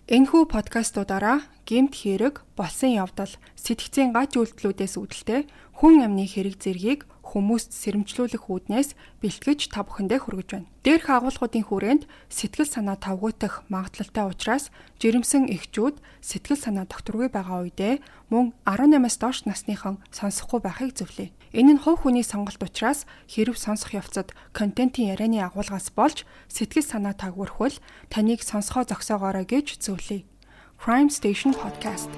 Энэхүү подкастуудаараа гэмт хэрэг, болсон явдал, сэтгцийн гач үйлдэлүүдээс үүдэлтэй хүн амны хэрэг зэргийг хүмүүст сэрэмжлүүлэх үүднээс бэлтгэж та бүхэндээ хүргэж байна. Дээрх агуулгуудын хүрээнд сэтгэл санаа тавгуутах магадлалтай учраас жирэмсэн эхчүүд сэтгэл санаа докторгүй байгаа үедээ мөн 18-аас доош насныхан сонсохгүй байхыг зөвлөе. Энэ нь хувь хүний сонголт учраас хэрв сонсох явцад контентын ярианы агуулгаас болж сэтгэл санаа тагвархвал таныг сонсгоо зогсоогоорой гэж зөвлөе. Crime Station Podcast.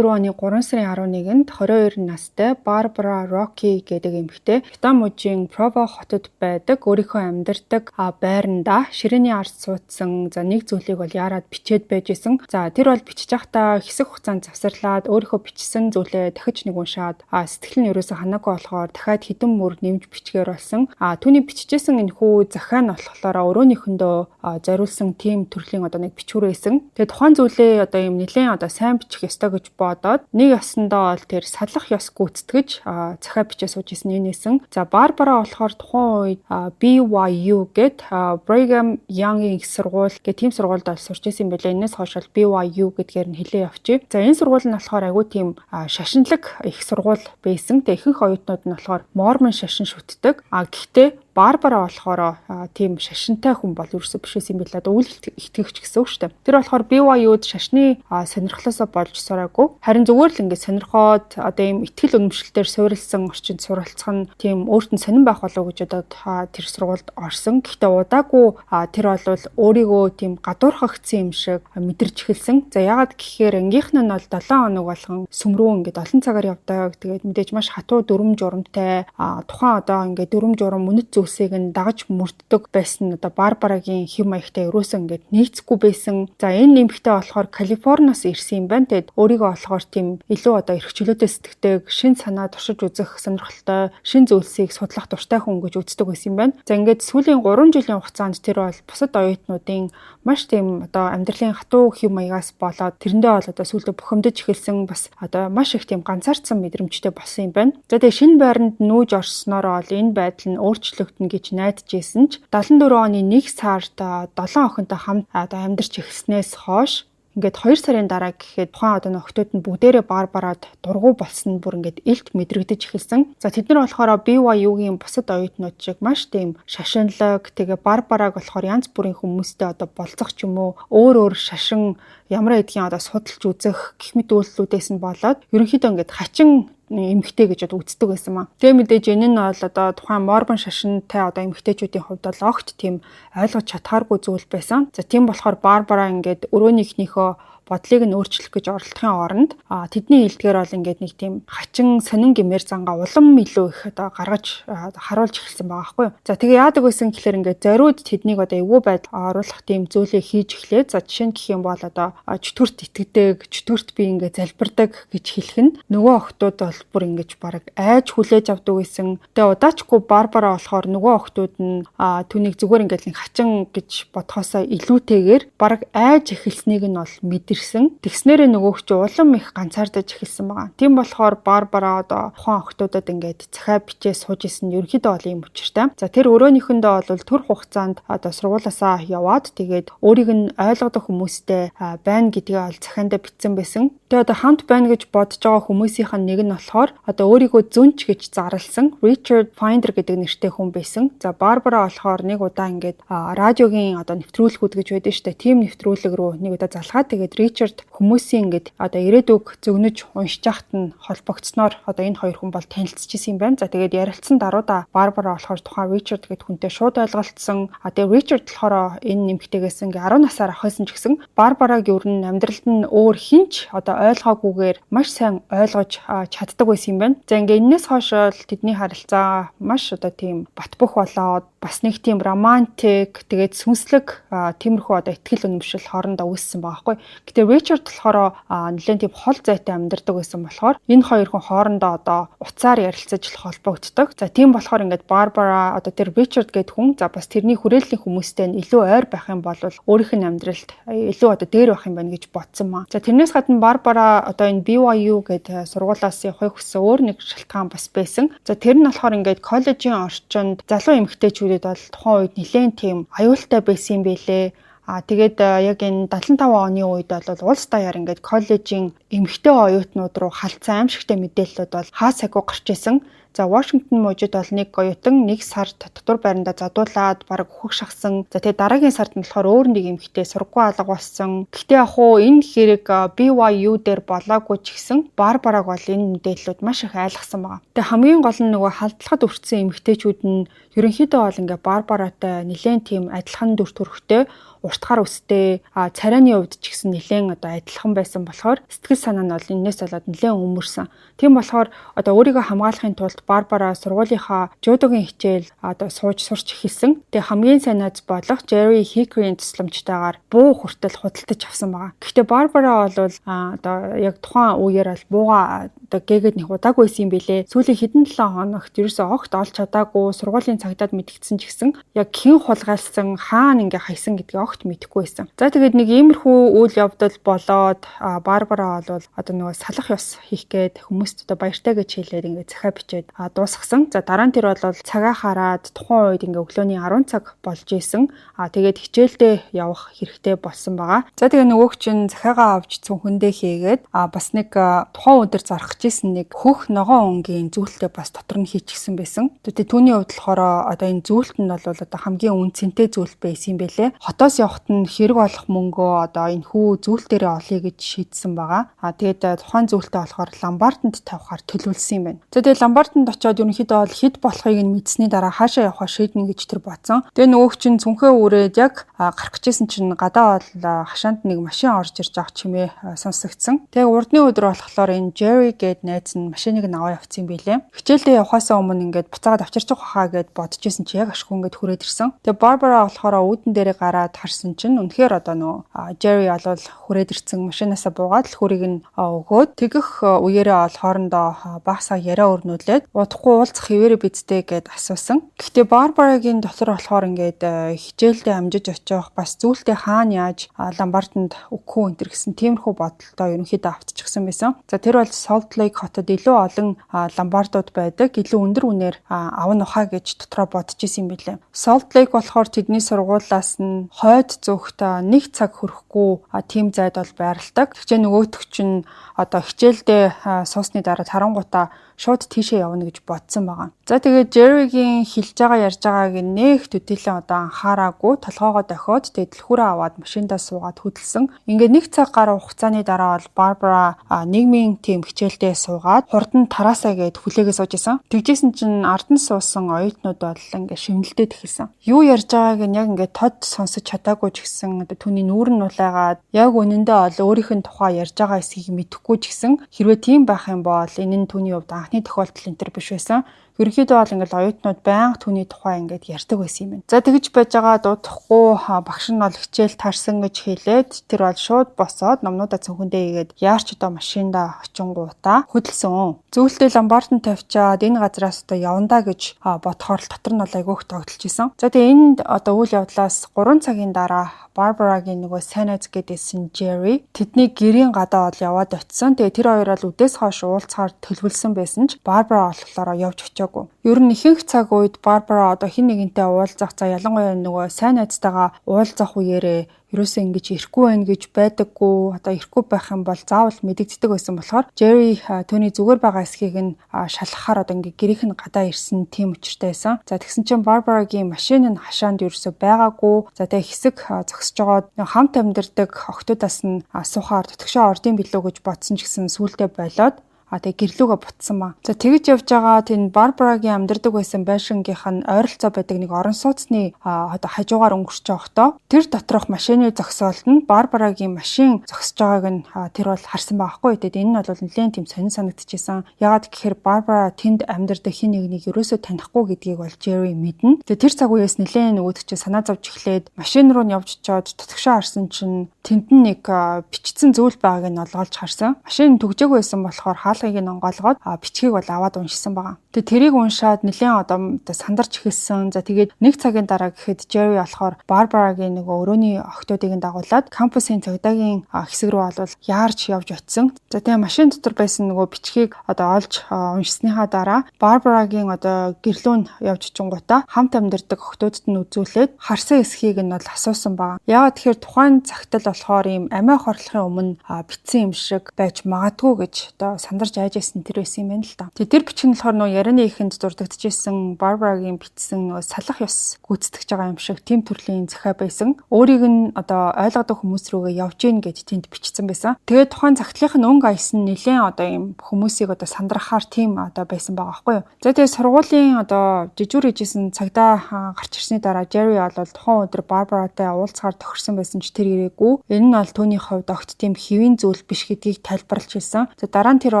оны 3 сарын 11-нд 22 настай Барбара Рокки гэдэг эмэгтэй Юта мужийн Прово хотод байдаг өөрийнхөө амьдардаг байранда ширээний ард суудсан. За нэг зүйлийг бол яарад бичээд байж исэн. За тэр бол бичиж байхдаа хэсэг хугацаанд завсарлаад өөрийнхөө бичсэн зүйлээ дахиж нэг уншаад сэтгэл нь ерөөсө ханаагүй болохоор дахиад хэдэн мөр нэмж бичгээр болсон. Түүний бичижсэн энэхүү захиа нь болохоор өөрөөнийхөндөө зориулсан тийм төрлийн нэг бичвэр байсан. Тэгээ тухайн зүйлээ ийм нэлээд сайн бичих ёстой гэж бодоод нэг ясандаа бол тэр салах ёс гүйцэтгэж захиа бичээ сууж исэн энэсэн. За Барбара болохоор тухайн үед BYU гэд Brigham Young-ийн их сургууль гэх тийм сургуульд сурч исэн юм байлаа. Энэс хойш BYU гэдгээр нь хэлээ явчих. За энэ сургууль нь болохоор айгүй тийм шашинлаг их сургууль байсан. Тэгээ ихэнх оюутнууд нь болохоор Мормон шашин шүтдэг. Гэхдээ Барбара болохоор тийм шашинтай хүн бол ерөөсөө биш байсан юм билээ. Үйл итгэгч гэсэн үг шүү дээ. Тэр болохоор BYU-д шашны сонирхлоосоо болж сураагүй. Харин зүгээр л ингээд сонирхоод ийм итгэл үнэмшилтээр суурилсан орчинд суралцах нь тийм өөртөө сонирн байх болов гэж одоо тэр сургуульд орсон. Гэхдээ удаагүй тэр бол өөрийгөө тийм гадуурхагдсан юм шиг мэдэрч эхэлсэн. За яагаад гэхээр ангийнх нь бол 7 хоног болгон сүмрүү ингээд олон цагаар явдаг. Тэгээд мэдээж маш хатуу дүрм журамтай тухайн ингээд дүрм журам үнэт зүйлсийг нь дагаж мөрддөг байсан нь Барбарагийн хэв маягтай ерөөсөө ингээд нийцэхгүй байсан. За энэ нэмэгтэй болохоор Калифорниас ирсэн юм байна. Тэгэд өөрийгөө болохоор тийм илүү эрх чөлөөтэй сэтгэдэг, шин санаа туршиж үзэх сонирхолтой, шин зүйлсийг судлах дуртай хүн гэж үздэг байсан юм байна. За ингээд сүүлийн 3 жилийн хугацаанд тэр бол бусад оюутнуудын маш тийм амьдралын хатуу хэв маягаас болоод тэрэндээ бол сүүлдээ бухимдаж эхэлсэн бас маш их тийм ганцаардсан мэдрэмжтэй болсон юм байна. За тэгээ шинэ байранд нүүж орсноор бол энэ байдал нь өөрчлөгдөн гэж найдаж исэн ч 74 оны 1 сард 7 охинтой хамт амьдарч эхэлснээс хойш ингээд 2 сарын дараа гэхэд тухайн охтууд нь бүгдээрээ Барбарад дургу болсон нь бүр ингээд илт мэдрэгдэж эхэлсэн. За тэд нар болохоор BYU-гийн бусад оюутнууд шиг маш тийм шашинлаг тэгээ Барбараг болохоор янз бүрийн хүмүүстэй болцох ч юм уу өөр шашин ямар гэдгийг судалж үзэх гэх мэт үйлдэлүүдээс нь болоод ерөнхийдөө ингээд хачин эмэгтэй гэж үздэг байсан маа. Тэгээ мэдээж энэ нь бол тухайн Мормон шашинтай эмэгтэйчүүдийн хувьд бол огт тийм ойлгож чадхааргүй зүйл байсан. За тийм болохоор Барбара ингээд өрөөнийхнийхөө бодлыг нь өөрчлөх гэж оролдохын оронд тэдний хэлдгээр бол ингээд нэг тийм хачин сонин гэмээр зангаа улам илүү их гаргаж харуулж эхэлсэн байгаа байхгүй юу. За тэгээ яадаг байсан гэхээр ингээд зориуд тэднийг эвгүй байдал оруулах тийм зүйлийг хийж эхлэв. За жишээ нь гэх юм бол чөтгөрт итгэдэг, чөтгөрт би ингээд залбирдаг гэж хэлэх нь нөгөө охтууд бол бүр ингэж бараг айж хүлээж авдаг байсан. Тэгээ удаачгүй Барбара болохоор нөгөө охтууд нь түүнийг зүгээр ингээд нэг хачин гэж бодхоосоо илүүтэйгээр бараг айж эхэлснийг нь бол мэдэрсэн. Тэгснээрээ нөгөөх чи улам их ганцаардаж эхэлсэн байгаа. Тийм болохоор Барбара тухайн охтуудад ингээд захиа бичээ сууж исэн нь ерөнхийдөө бол ийм учиртай. За тэр өрөөнийхөндөө бол төр хугацаанд сургуулаасаа яваад тэгээд өөрийг нь ойлгодог хүмүүстэй байна гэдгээ ол захиандаа бичсэн байсан. Тэгээд хамт байна гэж бодож байгаа хүмүүсийнх нь нэг нь болохоор өөрийгөө зүнч гэж зарласан Richard Finder гэдэг нэртэй хүн байсан. За Барбара болохоор нэг удаа ингээд радиогийн нэвтрүүлгүүд гэж байдаг штэ. Тим нэвтрүүлэг рүү нэг удаа залгаад тэгээд Ричард хүмүүсийн ингээд одоо ирээдүг зөгнөж уншиж яхад нь холбогдсноор одоо энэ хоёр хүн бол танилцчихсэн юм байна. За тэгээд ярилцсан даруйда Барбара болохоор тухайн Ричард гэдэг хүнтэй шууд ойлголцсон. Тэгээд Ричард болохоор энэ нэмэгтэйгээс ингээ 10 насаар ахсан ч гэсэн Барбараг ер нь амьдралд нь өөр хинч одоо ойлгоогүйгээр маш сайн ойлгож чаддаг байсан юм байна. За ингээ энэс хойш тэдний харилцаа маш одоо тийм бат бөх болоод бас нэг тийм романтик тэгээд сүнслэг тиймэрхүү одоо ихтгэл үнэмшил хоорондоо үүссэн байгаа байхгүй. Гэтэ Ричард болохоор нэлээд тийм хол зайтай амьдардаг байсан болохоор энэ хоёр хүн хоорондоо одоо уцаар ярилцаж холбогддог. За тийм болохоор ингээд Барбара одоо тэр Ричард гэдэг хүн за бас тэрний хүрээллийн хүмүүстэй илүү ойр байх юм бол өөрийнх нь амьдралд илүү одоо дээр байх юм байна гэж бодсон маа. За тэрнээс гадна Барбара одоо энэ BYU гэдэг сургуулиас явахыг хүссэн өөр нэг шалтгаан бас байсан. За тэр нь болохоор ингээд коллежийн орчинд залуу эмэгтэйчүүдэд бол тухайн үед нэлээд тийм аюултай байсан юм байлээ. Тэгээд яг энэ 75 оны үед бол улс даяар ингээд коллежийн эмэгтэй оюутнууд руу халдсан аимшигтай мэдээллүүд бол хаа сайгүй гарч исэн. За Вашингтон мужид бол нэг оюутан нэг сард дотор байранда задуулаад бараг хөх шахсан. За тэгээд дараагийн сард нь болохоор өөр нэг эмэгтэй сургуу алга болсон. Гэхдээ яг хуу энэ хэрэг BYU дээр болоогүй ч гэсэн Барбараг бол энэ мэдээллүүд маш их айлгсан байна. Тэгээд хамгийн гол нь нөгөө халдлагад өртсөн эмэгтэйчүүд нь ерөнхийдөө бол ингээ Барбаратай нэлээд тийм адилхан дүр төрхтэй уртгаар өстэй царайны хувьд ч гэсэн нэлээд одоо адилхан байсан болохоор сэтгэл санаа нь бол энэс болоод нэлээд өмөрсөн. Тийм болохоор одоо өөрийгөө хамгаалахын тулд Барбара сургуулийнхаа жудогийн хичээл одоо сурч эхэлсэн. Тэгээ хамгийн сайн найз болох Jerry Hickory-ийн тусламжтайгаар буу хүртэл худалдаж авсан байгаа. Гэхдээ Барбара бол одоо яг тухайн үеэр бол бууга одоо гээгээд нэг удаагүй байсан юм билэ. Сүүлийн хэдэн 7 хоногт ерөөсөө огт олж чадаагүй сургуулийн цагтаад мэдгдсэн ч гэсэн яг хэн хулгайлсан хаана ингээ хайсан гэдгийг огт мэдэхгүй байсан. За тэгээд нэг иймэрхүү үйл явдал болоод Барбара бол одоо нөгөө салах ёс хийх гээд хүмүүст одоо баяртай гэж хэлээд ингээ захиа бичээд дуусгасан. За дараа нь тэр бол цагаа хараад тухайн үед ингээ өглөөний 10 цаг болж исэн. Тэгээд хичээлдээ явах хэрэгтэй болсон байгаа. За тэгээ нөгөөх чинь захиагаа авч цүнхэндээ хийгээд бас нэг тухайн өдөр зарах гэжсэн нэг хөх ногоон өнгийн зүйлтэй бас дотор нь хийчихсэн байсан. Тэгээд түүний хувьд болохоор одоо энэ зүйлт нь бол одоо хамгийн үнцэнтэй зүйл байсан юм байлээ. Хотоос явахад нь хэрэг болох мөнгөө одоо энэ хүү зүйлтээрээ олъё гэж шийдсэн байгаа. Тэгээд тухайн зүйлтээ болохоор ламбарданд тавихаар төлөвлөсөн юм байна. За тэгээд ламбарданд очиод ерөнхийдөө бол хэд болохыг нь мэдсэний дараа хаашаа явахаа шийднэ гэж тэр бодсон. Тэгээ нөгөөх чинь цүнхээ үрээд яг гарах гэжсэн чинь гадаа бол хашаанд нэг машин орж ирж байгаа чимээ сонсогдсон. Тэгээ урдны өдөр болохоор энэ Jerry гээд найз нь машиныг аваа явцсан юм билээ. Хичээлдээ явахаасаа өмнө ингээд буцаад авчирчих хаа гэд бодож исэн чи яг ашгүй ингээд хүрээд ирсэн. Тэгээ Барбара болохоор үүдэн дээрээ гараад харсан чинь үнэхээр одоо нөө Jerry олвол хүрээд ирсэн машинаасаа буугаад л хүрийг нь өгөөд тэгэх үеэрээ ол хоорондоо багсаа яриа өрнүүлээд удахгүй уулзах хэвээрээ бидтэй гэд асуусан. Гэхдээ Барбарагийн дотор болохоор ингээд хичээлдээ амжиж очих бас зүйлтэй хаана яаж ламбарданд өгөх энэ гэсэн тиймэрхүү бодолтой ерөнхийдөө автчихсан байсан. За тэр бол Salt Lake хотод илүү олон ламбардууд байдаг. Илүү өндөр үнээр авна ухаа гэж дотроо бодож исэн юм билээ. Salt Lake болохоор тэдний сургуулиас нь хойд зүгт 1 цаг хүрэхгүй тийм зайд бол байрладаг. Тэгвэл нөгөөтг чинь одоо хичээлдээ суусны дараа тарангуудаа шууд тийшээ явна гэж бодсон байгаа. За тэгээд Jerry-гийн хэлж байгаа ярьж байгааг нэг төдийлэн одоо анхаараагүй толгоогоо дохиод тэгээд дэлхүүрээ аваад машиндаа суугаад хөдөлсөн. Ингээд 1 цаг гаруй хугацааны дараа бол Барбара нийгмийн тим хичээлдээ суугаад хурдан тараасаа гээд хүлээгээ сууж исэн. Тэгжсэн чинь ард нь суусан оюутнууд бол ингээд шивнэлдээд эхэлсэн. Юу ярьж байгааг нь яг ингээд тод сонсож чадаагүй ч гэсэн одоо түүний нүүр нь улайгаад яг үнэндээ ол өөрийнх нь тухай ярьж байгаа эсхийг мэдэхгүй ч гэсэн хэрвээ тийм байх юм бол энэ нь түүний хувьд анхны тохиолдол энэ төр биш байсан. Ерөнхийдөө бол ингээд оюутнууд байнга түүний тухай ингээд ярьдаг байсан юм байна. За тэгж байж байгаа дуудахгүй багш нь бол хичээл таарсан гэж хэлээд тэр бол шууд босоод номнуудаа цүнхэндээ игээд яарч одоо машиндаа очингуудаа хөдөлсөн. Зөвлөлтөө ламбарданд тавьчаад энэ газраас одоо явандаа гэж бодохоор л дотор нь бол айгүйх тогтолж исэн. За тэгээ энд одоо үйл явдлаас 3 цагийн дараа Барбарагийн нөгөө сайн найз гэдээсэн Jerry тэдний гэрийн гадаа бол яваад очисон. Тэгээ тэр хоёр бол үдээс хойш уулзахаар төлөвлөсөн байсан ч Барбара болохоор явж очиог санагдаагүй. Ер нь ихэнх цаг үед Барбара одоо хин нэгэнтэй уулзах, за ялангуяа нөгөө сайн найзтайгаа уулзах үеэрээ ерөөсөө ингэж ирэхгүй байх гэж байдаггүй. Одоо ирэхгүй байх юм бол заавал мэдэгддэг байсан болохоор Jerry түүний зүгээр байгаа эсхийг нь шалгахаар одоо ингээ гэрийнх нь гадаа ирсэн тийм учиртай байсан. За тэгсэн чинь Барбарагийн машин нь хашаанд ерөөсөө байгаагүй. За тэгээ хэсэг зогсож байгаад хамт амьдардаг охтуудаас нь асуухаар төтгшөө ордын билүү гэж бодсон ч гэсэн сүултээ болоод тэгээ гэрлүүгээ бутсан маа. За тэгж явж байгаа тийм Барбарагийн амьдардаг байсан байшингийнх нь ойролцоо байдаг нэг орон сууцны одоо хажуугаар өнгөрч явахдаа тэр доторх машины зогсоолт нь Барбарагийн машин зогсож байгааг нь тэр бол харсан байгаа хгүй. Тэгээд энэ нь бол нэлээд тийм сонир санагдчихсан. Ягаад гэхээр Барбара тэнд амьдардаг хин нэгнийг ерөөсөө танихгүй гэдгийг бол Jerry мэднэ. Тэгээд тэр цаг үеэс нэлээд нөгөөд чи санаа зовж эхлээд машин руу нь явж чаад төтгшөө харсан чинь тэнд нэг бичсэн зүйл байгааг нь олж харсан. Машин түгжээгүй байсан болохоор хаалгыг нь онгоолгоод бичгийг бол аваад уншсан байгаа. Тэгээ тэрийг уншаад нэлээд одоо сандарч эхэлсэн. За тэгээд нэг цагийн дараа гэхэд Jerry болохоор Барбарагийн нөгөө өрөөний охтуудыг нь дагуулад кампусын цагдаагийн хэсэг рүү олвол яарч явж очисон. За тэгээ машин дотор байсан нөгөө бичгийг одоо олж уншсныхаа дараа Барбарагийн одоо гэрлүүн явж чингуудаа хамт амьдардаг охтуудад нь үзүүлээд харсан эсхийг нь бол асуусан байгаа. Яагаад тэгэхээр тухайн цагтл болохоор ийм амиа хорлохын өмнө бичсэн юм шиг байж магадгүй гэж одоо сандарч айжсэн тэр байсан юм байна л да. Тэр бичих нь болохоор нөгөө ярианы ихэнд дурддажсэн Барбарагийн бичсэн нөгөө салах ёс гүйцэтгэж байгаа юм шиг тийм төрлийн захиа байсан. Өөрийг нь одоо ойлгодог хүмүүс рүүгээ явж гин гэд тэнд бичсэн байсан. Тэгээд тухайн цагтлынх нь өнгө аясан нэлээд одоо ийм хүмүүсийг одоо сандрахаар тийм одоо байсан байгаа байхгүй юу. За тэгээд сургуулийн одоо жижүүр хийжсэн цагдаа гарч ирсний дараа Jerry бол тухайн өдөр Барбаратай уулзахаар тохирсон байсан ч тэр ирээгүй. Энэ нь бол түүний хувьд огт тийм хэвийн зүйл биш гэдгийг тайлбарлаж хэлсэн. За дараа нь тэр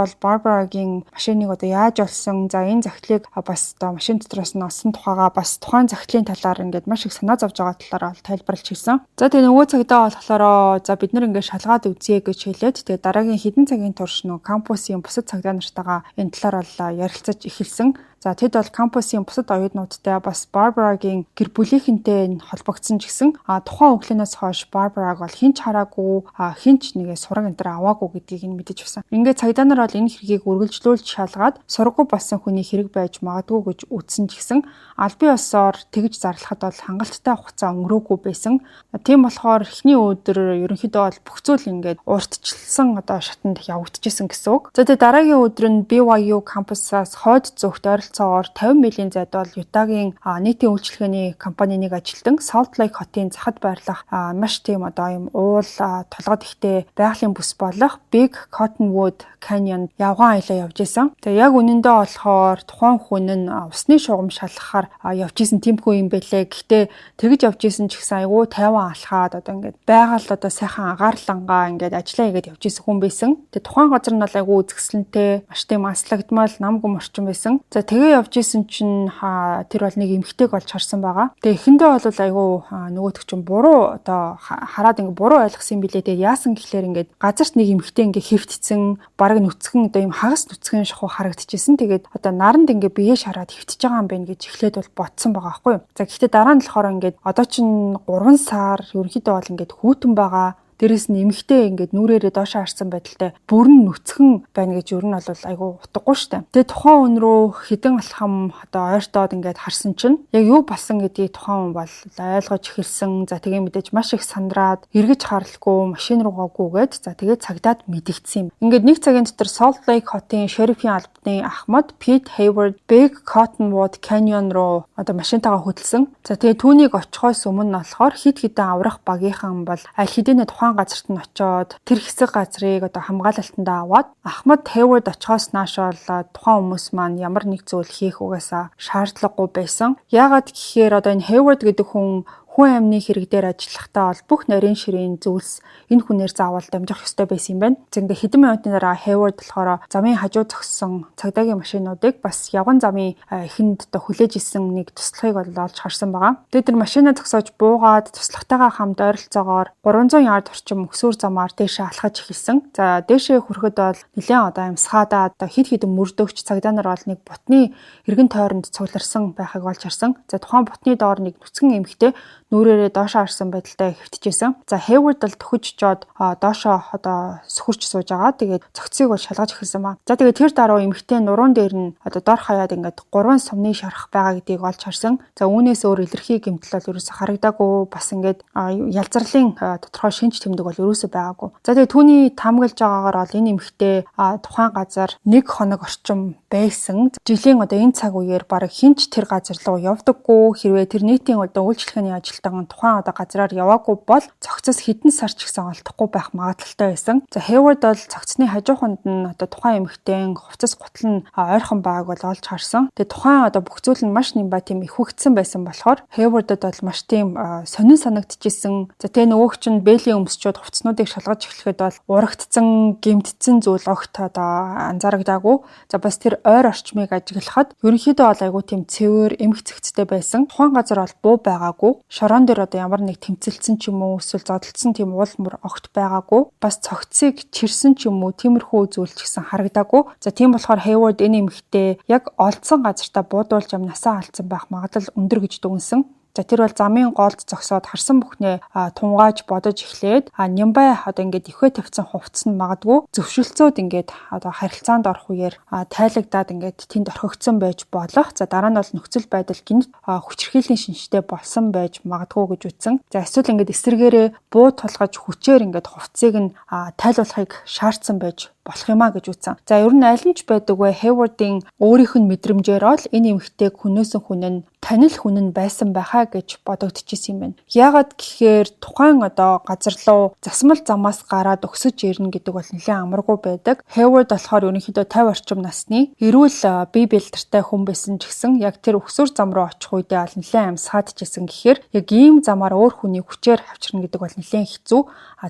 бол Барбарагийн машиныг одоо яаж олсон, за энэ загтлыг бас одоо машин дотроос нь олсон тухайга бас тухайн загтлын талаар ингээд маш их санаа зовж байгаа талаар бол тайлбарлаж хэлсэн. За тэгээ нөгөө цагдаа болохоор за бид нар ингээд шалгаад үзье гэж хэлээд тэгээ дараагийн хэдэн цагийн турш нөгөө кампусын бусад цагдаа нартайгаа энэ талаар бол ярилцаж эхэлсэн. За тэд бол кампусын бусад оюутнуудтай бас Барбарагийн гэр бүлийнхэнтэй холбогдсон ч гэсэн тухайн өглөөнөөс хойш Барбараг бол хинч хараагүй, хинч нэгэ сураг энэ төр аваагүй гэдгийг нь мэдэж авсан. Ингээд цагдаа нар бол энэ хэргийг үргэлжлүүлж шалгаад сургуу болсон хүний хэрэг байж магадгүй гэж үзсэн ч гэсэн аль бие усаар тэгж зарлахад бол хангалттай хугацаа өнгөрөөгүй байсан. Тийм болохоор эхний өдөр ерөнхийдөө бол бүх зүйл ингээд уртчилсан одоо шатанд явагдчихсан гэсэн үг. За тэгээ дараагийн өдөр нь BYU кампусаас хойд зүгт ойролцоогоор 50 милийн зайд бол Ютагийн нийтийн үйлчлэгээний компани нэг ажилтан Salt Lake хотын захад байрлах маш тийм одоо юм уул толгод ихтэй байгалийн бүс болох Big Cottonwood Canyon явган аялаа явж исэн. Тэгээ яг үнэндээ болохоор тухайн хүн нь усны шугам шалгахаар явж исэн тиймхүү юм бэлээ. Гэхдээ тэгж явж исэн ч гэсэн айгүй тайван алхаад одоо ингээд байгаль одоо сайхан агаарлангаа ингээд ажиллаа хийгээд явж исэн хүн байсан. Тэгээ тухайн газар нь бол айгүй үзэсгэлэнтэй, маш тийм аслагдмал нам гүм орчин байсан. За тэгээ явж исэн чинь тэр бол нэг эмэгтэйг олж харсан байгаа. Тэгээ эхэндээ бол айгүй нөгөөтг чинь буруу одоо хараад ингээд буруу ойлгосон юм билээ. Тэгээ яасан гэхлээр ингээд газарт нэг эмэгтэй ингээд хэвтцсэн бараг нүцгэн одоо юм хагас нүцгэн шахуу харагдчихсэн. Тэгээд одоо наранд ингээд бие шараад хэвтэж байгаа юм байна гэж эхлээд бол ботсон байгаа байхгүй юу. За гэхдээ дараа нь болохоор ингээд одоо чинь 3 сар ерөнхийдөө бол ингээд хүүтэн байгаа. Дээрэс нь эмэгтэй ингээд нүрээрээ доошоо харсан байдалтай бүрэн нүцгэн байна гэж ер нь бол айгүй утгагүй штэ. Тэгээ тухайн хүн рүү хідэн алхам одоо ойртоод ингээд харсан чинь яг юу болсон гэдгийг тухайн хүн бол ойлгож эхэлсэн. За тэгээ мэдээж маш их сандраад эргэж харалгүй машин руугаа гүгээд за тэгээ цагдаад мэдэгдсэн юм. Ингээд нэг цагийн дотор Salt Lake хотын шерифийн албаны ахмад Pete Hayward Big Cottonwood Canyon руу одоо машинтайгаа хөдөлсөн. За тэгээ түүнийг очихоос өмнө болохоор хид хідэн аврах багийнхан бол аль хэдийнэ тухайн газарт нь очоод тэр хэсэг газрыг одоо хамгаалалтандаа аваад Ахмад Hayward очихоос нааш бол тухайн хүмүүс маань ямар нэг зүйл хийх угаасаа шаардлагагүй байсан. Яагаад гэхээр одоо энэ Hayward гэдэг хүн амны хэрэг дээр ажиллахдаа бол бүх нарийн ширийн зүйлс энэ хүнээр заавал дамжих ёстой байсан юм байна. Зэндээ хэдэн минутын дараа Hayward болохоор замын хажуу зогссон цагдаагийн машинуудыг бас явган замын эхэнд хүлээж исэн нэг туслахыг бол олж харсан байгаа. Тэгээд тэр машинаа зогсоож буугаад туслахтайгаа хамт ойролцоогоор 300 ярд орчим өсвөр замаар дээшээ алхаж эхэлсэн. За дээшээ хүрэхэд бол нэлээд одоо амсгаадаа одоо хид хідэн мөрдөгч цагдаа нар бол нэг бутны эргэн тойронд цугларсан байхыг олж харсан. За тухайн бутны доор нэг нүцгэн эмэгтэй нүрээрээ доошоо харсан байдалтай хэвтчихсэн. За Hayward бол төхөж жоод доошоо одоо сөхөрч сууж байгаа. Тэгээд цогцыг бол шалгаж эхэлсэн ба. За тэгээд тэр дараа эмэгтэй нуруунд дээр нь одоо дор хаяад ингээд 3 сумны шарах байгаа гэдгийг олж харсан. За үүнээс өөр илэрхий гэмтэл бол ерөөсө харагдаагүй, бас ингээд ялзарлын тодорхой шинж тэмдэг бол ерөөсө байгаагүй. За тэгээд түүний таамаглаж байгаагаар бол энэ эмэгтэй тухайн газар 1 хоног орчим байсан. Жилийн одоо энэ цаг үеэр бараг хинч тэр газар руу явдаггүй. Хэрвээ тэр нийтийн одоо үйлчлэгээний ажилтан тухайн одоо газраар яваагүй бол цогцос хэдэн сар ч гэсэн олдохгүй байх магадлалтай байсан. За Hayward бол цогцсны хажууханд нь одоо тухайн эмэгтэйн хувцас гутал нь ойрхон байгааг бол олж харсан. Тэгээд тухайн одоо бүх зүйл нь маш нимба тийм ихвэгдсэн байсан болохоор Hayward-д бол маш тийм сонин санагдчихсэн. За тэгээ нөгөөх чинь бэлийн өмсчүүд хувцснуудыг шалгаж эхлэхэд бол урагдсан, гэмтдсэн зүйл огт одоо анзаарагдаагүй. За бас тэр ойр орчмыг ажиглахад ерөнхийдөө бол айгүй тийм цэвэр эмх цэгцтэй байсан. Тухайн газар бол буу байгаагүй. Шорон дээр одоо ямар нэг тэмцэлсэн ч юм уу эсвэл зодтолцсон тийм уул мөр огт байгаагүй. Бас цогцыг чирсэн ч юм уу тиймэрхүү зүйл ч гэсэн харагдаагүй. За тийм болохоор Hayward энэ эмэгтэй яг олдсон газартаа буудуулж амнасаа алдсан байх магадлал өндөр гэж дүгнсэн. За тэр бол замын голд зогсоод харсан бүхнээ тунгааж бодож эхлээд нямбай одоо ингээд ихвэ тавьсан хувцас нь магадгүй зөвшөлтсөд ингээд одоо харилцаанд орох үеэр тайлагдаад ингээд тэнд орхигдсон байж болох. За дараа нь бол нөхцөл байдал гинт хүчирхийллийн шинжтэй болсон байж магадгүй гэж үтсэн. За эсвэл ингээд эсэргээрээ буу тулгаж хүчээр ингээд хувцсыг нь тайлуулахыг шаардсан байж болох юм а гэж үтсэн. За ер нь аль нь ч байдаг вэ Hayward-ийн өөрийнх нь мэдрэмжээр бол энэ эмэгтэйг хүнөөсөн хүн нь танил хүн нь байсан байхаа гэж бодогдчихсэн юм байна. Яагаад гэхээр тухайн одоо газар руу засмал замаас гараад өксөж ирнэ гэдэг бол нэлээд амаргүй байдаг. Hayward болохоор ерөнхийдөө 50 орчим насны эрүүл бие бэлтэртэй хүн байсан ч гэсэн яг тэр өксөр зам руу очих үедээ бол нэлээд амьсгаадчихсэн гэхээр яг ийм замаар өөр хүний хүчээр авчирна гэдэг бол нэлээд хэцүү.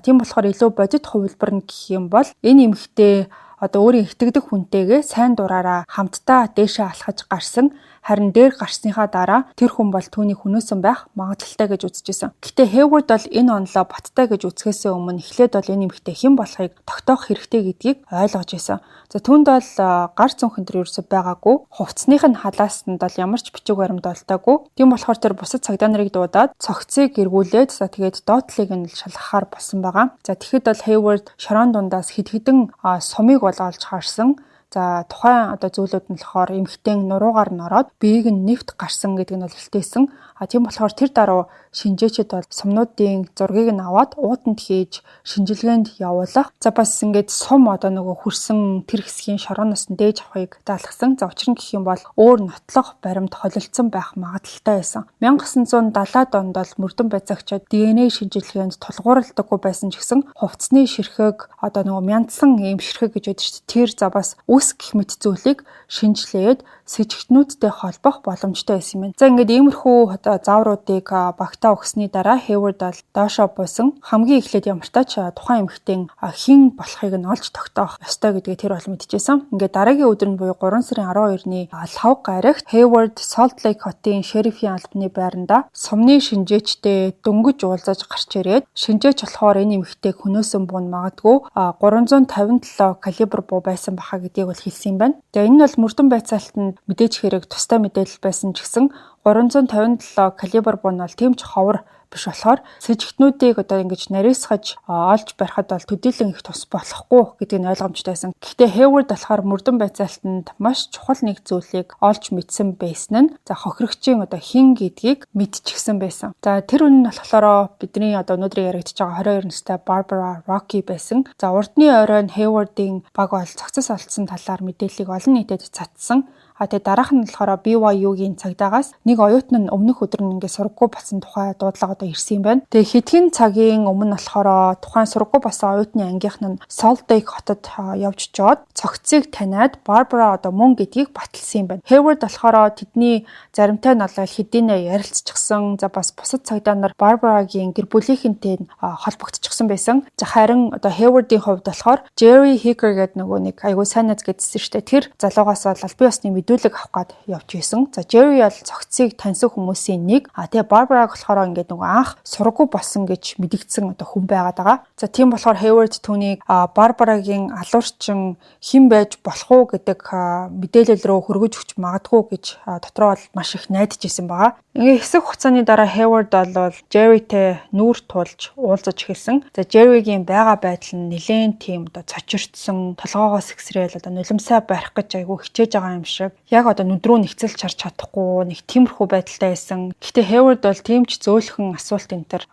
Тийм болохоор илүү бодит хувилбар нь гэх юм бол энэ эмэгтэй одоо өөрийн итгэдэг хүнтэйгээ сайн дураараа хамтдаа дээшээ алхаж гарсан. Харин дээр гарсныхаа дараа тэр хүн бол түүний хүнөөсөн байх магадлалтай гэж үзэжсэн. Гэхдээ Hayward бол энэ онолоо баттай гэж үзэхээс өмнө эхлээд бол энэ эмэгтэй хэн болохыг тогтоох хэрэгтэй гэдгийг ойлгож байсан. За түүнд бол гар цүнхэн төр ерөөсөй байгаагүй. Хувцсных нь халаастанд бол ямар ч бичиг баримт олдоогүй. Тийм болохоор тэр бусад цагдаа нарыг дуудаад цогцыг эргүүлээд за тэгээд доотлыг нь шалгахаар болсон байгаа. За тэгэхэд бол Hayward шорон дундаас хэд хэдэн сумыг бол олж харсан. За тухайн одоо зүйлүүд нь болохоор эмхтэн нуруугаар н ороод биеийг нь нэвт гарсан гэдэг нь бол илтээсэн. Тийм болохоор тэр дараа шинжээчид бол сумнуудын зургийг нь аваад уутанд хийж шинжилгээнд явуулах. За бас ингээд сум одоо нөгөө хүрсэн тэр хэсгийн шороноос нь дээж авахыг даалгасан. За учир нь гэх юм бол өөр нотлох баримт холилдсон байх магадлалтай байсан. 1970-аад онд бол мөрдөн байцаагчид ДНХ шинжилгээнд тулгуурлагдаггүй байсан ч гэсэн хувцсны ширхэг одоо нөгөө мяндсан ийм ширхэг гэж байдаг шүү дээ. Тэр за бас үс гэх мэт зүйлийг шинжилээд сэжигтнүүдтэй холбох боломжтой байсан юм. За ингээд иймэрхүү одоо заавруудыг багтаа өгсөний дараа Hayward бол доошоо буйсан. Хамгийн эхлээд ямартаа ч тухайн эмэгтэй хэн болохыг нь олж тогтоох ёстой гэдгээ тэр бол мэдчихсэн. Ингээд дараагийн өдөр нь буюу 3 сарын 12-ны лхав гарагт Hayward Salt Lake хотын шерифийн албаны байранда сумны шинжээчтэй дөнгөж уулзаж гарч ирээд шинжээч болохоор энэ эмэгтэйг хөнөөсөн буун магадгүй 357 калибр буу байсан баха гэдгийг бол хэлсэн юм байна. Тэгээ энэ нь бол мөрдөн байцаалтанд мэдээж хэрэг тустай мэдээлэл байсан ч гэсэн 357 калибр буу нь бол тийм ч ховор биш болохоор сэжигтнүүдийг одоо ингэж нарийсгаж олж барихад бол төдийлөн их тус болохгүй гэдэг нь ойлгомжтойсэн. Гэхдээ Hayward болохоор мөрдөн байцаалтанд маш чухал нэг зүйлийг олж мэдсэн байсан нь за хохирогчийн одоо хэн гэдгийг мэдчихсэн байсан. За тэр үнэн нь болохоор бидний одоо өнөөдөр яригдж байгаа 22 настай Barbara Rocky байсан. За урдны оройн Hayward-ийн баг бол цогцос алдсан талаар мэдээллийг олон нийтэд цацсан. Тэгээ дараах нь болохоор BYU-гийн цагдаагаас нэг оюутан нь өмнөх өдөр нь ингээд сургаггүй болсон тухай дуудлага одоо ирсэн юм байна. Тэгээ хэдхэн цагийн өмнө болохоор тухайн сургаггүй болсон оюутны ангийнх нь Salt Lake хотод явж жоод цогцыг таниад Barbara одоо мөн гэдгийг баталсан юм байна. Hayward болохоор тэдний заримтай нь бол хэдийнэ ярилцчихсан. За бас бусад цагдаа нар Barbara-гийн гэр бүлийнхэнтэй холбогдчихсан байсан. За харин одоо Hayward-ийн хувьд болохоор Jerry Hicker гэдэг нөгөө нэг айгуу сайн найз гэдсэн шүү дээ. Тэр залуугаас бол аль бие усны мэдүүлэг авах гээд явж исэн. За Jerry бол цогцыг таньсан хүмүүсийн нэг. Тэгээ Барбараг болохоор ингээд нөгөө анх сургуу болсон гэж мэдэгдсэн одоо хүн байгаад байгаа. За тийм болохоор Hayward түүнийг Барбарагийн алуурчин хэн байж болох уу гэдэг мэдээлэл рүү хөргөж өгч магадгүй гэж дотроо бол маш их найдаж исэн байгаа. Ингээ хэсэг хугацааны дараа Hayward бол Jerryтэй нүүр тулж уулзаж эхэлсэн. За Jerry-гийн байгаа байдал нь нэлээд тийм одоо цочирдсан, толгоогоос ихсрээл одоо нулимсаа барих гэж айгүй хичээж байгаа юм шиг. Яг одоо нүдрүү нэгцэлж харж чадахгүй нэг тиймэрхүү байдалтай байсан. Гэхдээ Hayward бол тийм ч зөөлхөн асуулт энэ төр